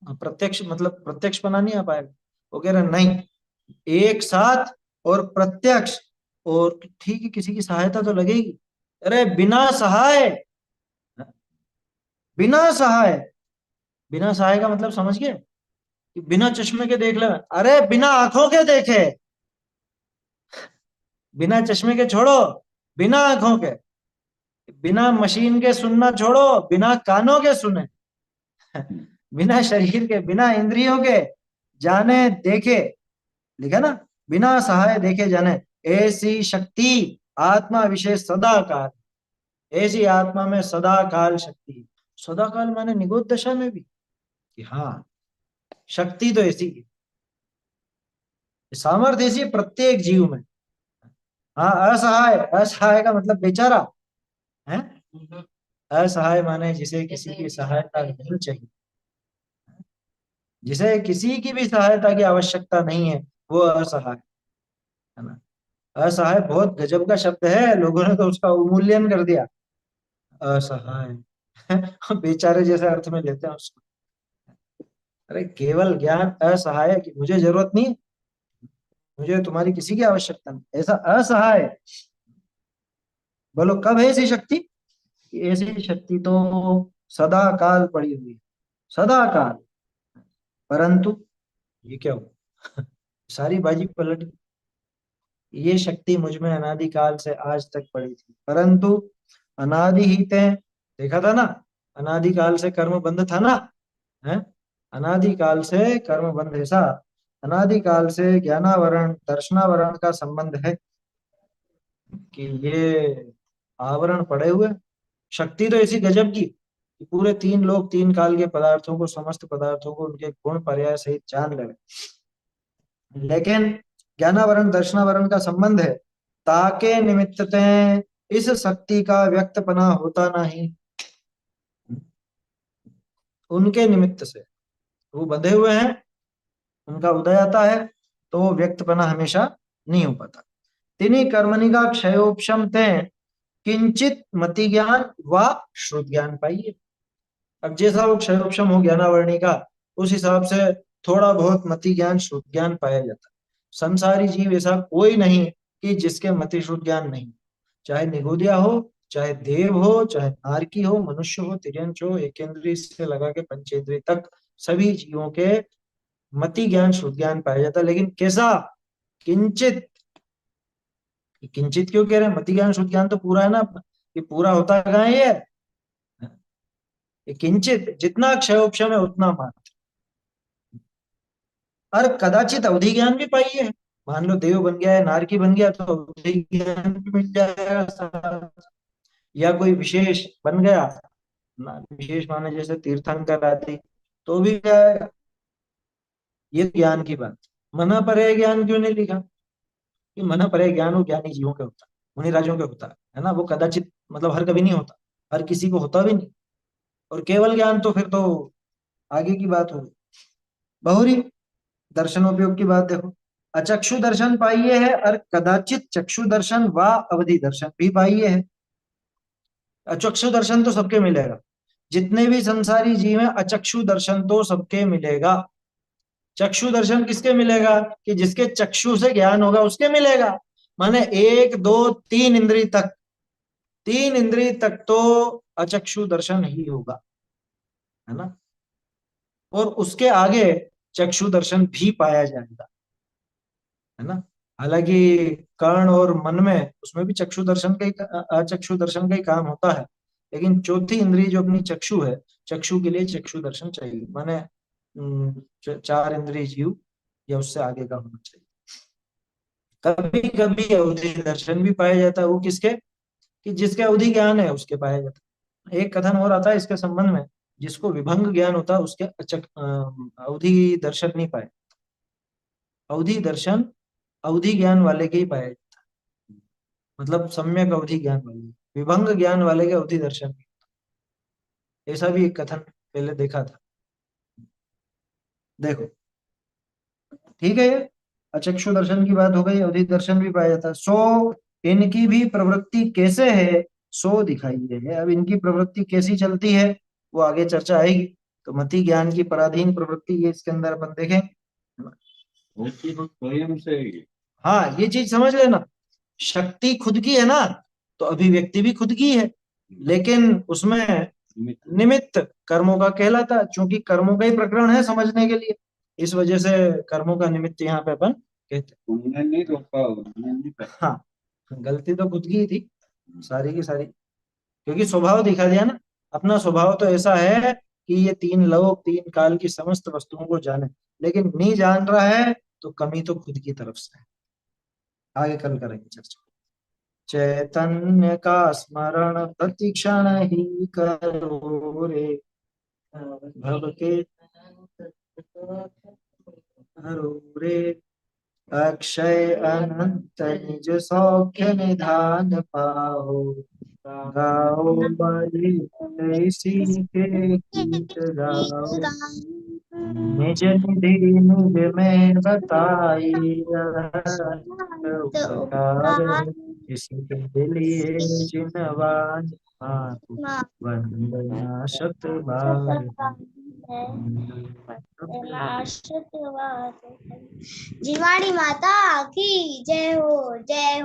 प्रत्यक्ष मतलब प्रत्यक्ष बना नहीं आ पाएगा। वो कह रहे नहीं, एक साथ और प्रत्यक्ष, और ठीक है किसी की सहायता तो लगेगी। अरे बिना सहाय, बिना सहाय, बिना सहाय का मतलब समझ गए कि बिना चश्मे के देख ले, अरे बिना आंखों के देखे, बिना चश्मे के छोड़ो, बिना आंखों के, बिना मशीन के सुनना छोड़ो, बिना कानों के सुने, बिना शरीर के, बिना इंद्रियों के जाने देखे, लिखा ना, बिना सहाय देखे जाने, ऐसी शक्ति आत्मा विशेष सदा काल, ऐसी आत्मा में सदा काल शक्ति। सदा काल माने निगोद दशा में भी कि हाँ शक्ति तो ऐसी है, सामर्थ्य ऐसी प्रत्येक जीव में। हाँ असहाय, असहाय का मतलब बेचारा है, असहाय माने जिसे किसी की सहायता नहीं चाहिए, जिसे किसी की भी सहायता की आवश्यकता नहीं है, वो असहाय है ना। असहाय बहुत गजब का शब्द है, लोगों ने तो उसका अवमूल्यन कर दिया, असहाय बेचारे जैसे अर्थ में लेते हैं उसको। अरे केवल ज्ञान असहाय की मुझे जरूरत नहीं, मुझे तुम्हारी किसी की आवश्यकता नहीं, ऐसा असहाय। बोलो कब है ऐसी शक्ति, ऐसी शक्ति तो सदा काल पड़ी हुई है, सदा काल। परंतु ये क्या हुआ सारी बाजी पलट गई। ये शक्ति मुझ में अनादिकाल से आज तक पड़ी थी, परंतु अनादि ही ते, देखा था ना, अनादिकाल से कर्म बंध था ना, है अनादिकाल से कर्म बंध, ऐसा अनादिकाल से ज्ञानावरण दर्शनावरण का संबंध है कि ये आवरण पड़े हुए। शक्ति तो ऐसी गजब की कि पूरे तीन लोक तीन काल के पदार्थों को, समस्त पदार्थों को उनके गुण पर्याय सहित जान ले, लेकिन ज्ञानावरण दर्शनावरण का संबंध है, ताके निमित्तते इस शक्ति का व्यक्तपना होता नहीं, उनके निमित्त से वो बंधे हुए हैं, उनका उदय आता है तो वो व्यक्तपना हमेशा नहीं हो पाता। तिनी कर्मणि का क्षयोपशम ते किंचित मति ज्ञान व श्रुत ज्ञान पाइए। अब जैसा वो क्षयोपशम हो ज्ञानावरणी का, उस हिसाब से थोड़ा बहुत मति ज्ञान श्रुत ज्ञान पाया जाता है। संसारी जीव ऐसा कोई नहीं कि जिसके मति श्रुत ज्ञान नहीं, चाहे निगोदिया हो, चाहे देव हो, चाहे नारकी हो, मनुष्य हो, तिर्यंच हो, एकेंद्रीय से लगा के पंचेंद्रिय तक सभी जीवों के मति ज्ञान श्रुत ज्ञान पाया जाता है। लेकिन कैसा, किंचित, किंचित क्यों कह रहे हैं, मति ज्ञान श्रुत ज्ञान तो पूरा है ना, ये पूरा होता कहाँ है ये किंचित, जितना क्षयोपशम है उतना मात्र। और कदाचित अवधि ज्ञान भी पाइए, मान लो देव बन गया है, नारकी बन गया तो अवधि ज्ञान भी मिल जाएगा साथ। या कोई विशेष बन गया, विशेष माने जैसे तीर्थंकर आदि, तो भी जाएगा। ये ज्ञान की बात, मना परे ज्ञान क्यों नहीं लिखा, कि मना परे ज्ञान वो ज्ञानी जीवों के होता है, मुनि राजों के होता है ना, वो कदाचित मतलब हर कभी नहीं होता, हर किसी को होता भी नहीं। और केवल ज्ञान तो फिर तो आगे की बात होगी। बहुरी दर्शनोपयोग की बात देखो, अचक्षु दर्शन पाइए है और कदाचित चक्षु दर्शन व अवधि दर्शन भी पाइए है। अचक्षु दर्शन तो सबके मिलेगा, जितने भी संसारी जीव हैं अचक्षु दर्शन तो सबके मिलेगा। चक्षु दर्शन किसके मिलेगा, कि जिसके चक्षु से ज्ञान होगा उसके मिलेगा। माने एक दो तीन इंद्रिय तक, तीन इंद्रिय तक तो अचक्षु दर्शन ही होगा, है ना। और उसके आगे चक्षु दर्शन भी पाया जाएगा, है ना। हालांकि कर्ण और मन में उसमें भी चक्षु दर्शन का ही, अचक्षु दर्शन का ही काम होता है। लेकिन चौथी इंद्रिय जो अपनी चक्षु है, चक्षु के लिए चक्षु दर्शन चाहिए। माने चार इंद्रिय जीव या उससे आगे का होना चाहिए। कभी कभी अवधि दर्शन भी पाया जाता है, वो किसके, कि जिसके अवधि ज्ञान है उसके पाया जाता है। एक कथन और आता है इसके संबंध में, जिसको विभंग ज्ञान होता है उसके अवधि दर्शन नहीं पाए। अवधि दर्शन अवधि ज्ञान वाले के ही पाया जाता है, मतलब सम्यक अवधि ज्ञान वाले। विभंग ज्ञान वाले के अवधि दर्शन नहीं। ऐसा भी एक कथन पहले देखा था। देखो ठीक है, ये अचक्षु दर्शन की बात हो गई, अवधि दर्शन भी पाया जाता है। सो इनकी भी प्रवृत्ति कैसे है सो दिखाइए है। अब इनकी प्रवृत्ति कैसी चलती है वो आगे चर्चा आएगी। तो मति ज्ञान की पराधीन प्रवृत्ति, ये इसके अंदर अपन देखें। वो चीज स्वयं से ही। हाँ ये चीज समझ लेना, शक्ति खुद की है ना, तो अभिव्यक्ति भी खुद की है, लेकिन उसमें निमित्त कर्मों का कहलाता है, क्योंकि कर्मों का ही प्रकरण है समझने के लिए, इस वजह से कर्मों का निमित्त यहाँ पे अपन कहते हैं। उन्होंने नहीं रोका, उन्होंने नहीं कहा। हाँ, गलती तो खुद की ही थी सारी की सारी, क्योंकि स्वभाव दिखा दिया ना। अपना स्वभाव तो ऐसा है कि ये तीन लोक तीन काल की समस्त वस्तुओं को जाने, लेकिन नहीं जान रहा है तो कमी तो खुद की तरफ से है। आगे कल करेंगे चर्चा। चैतन्य का स्मरण प्रतिक्षण ही करो रे, भव के हरो रे, अक्षय अनंत निज सौख्य निधान पाओ, गाओ बलि ऐसी के गीत गाओ, निज निधि निज में बताई उपकार, इसके लिए जिनवान मातु वंदना शत बार। जिवाणी माता की जय हो, जय हो।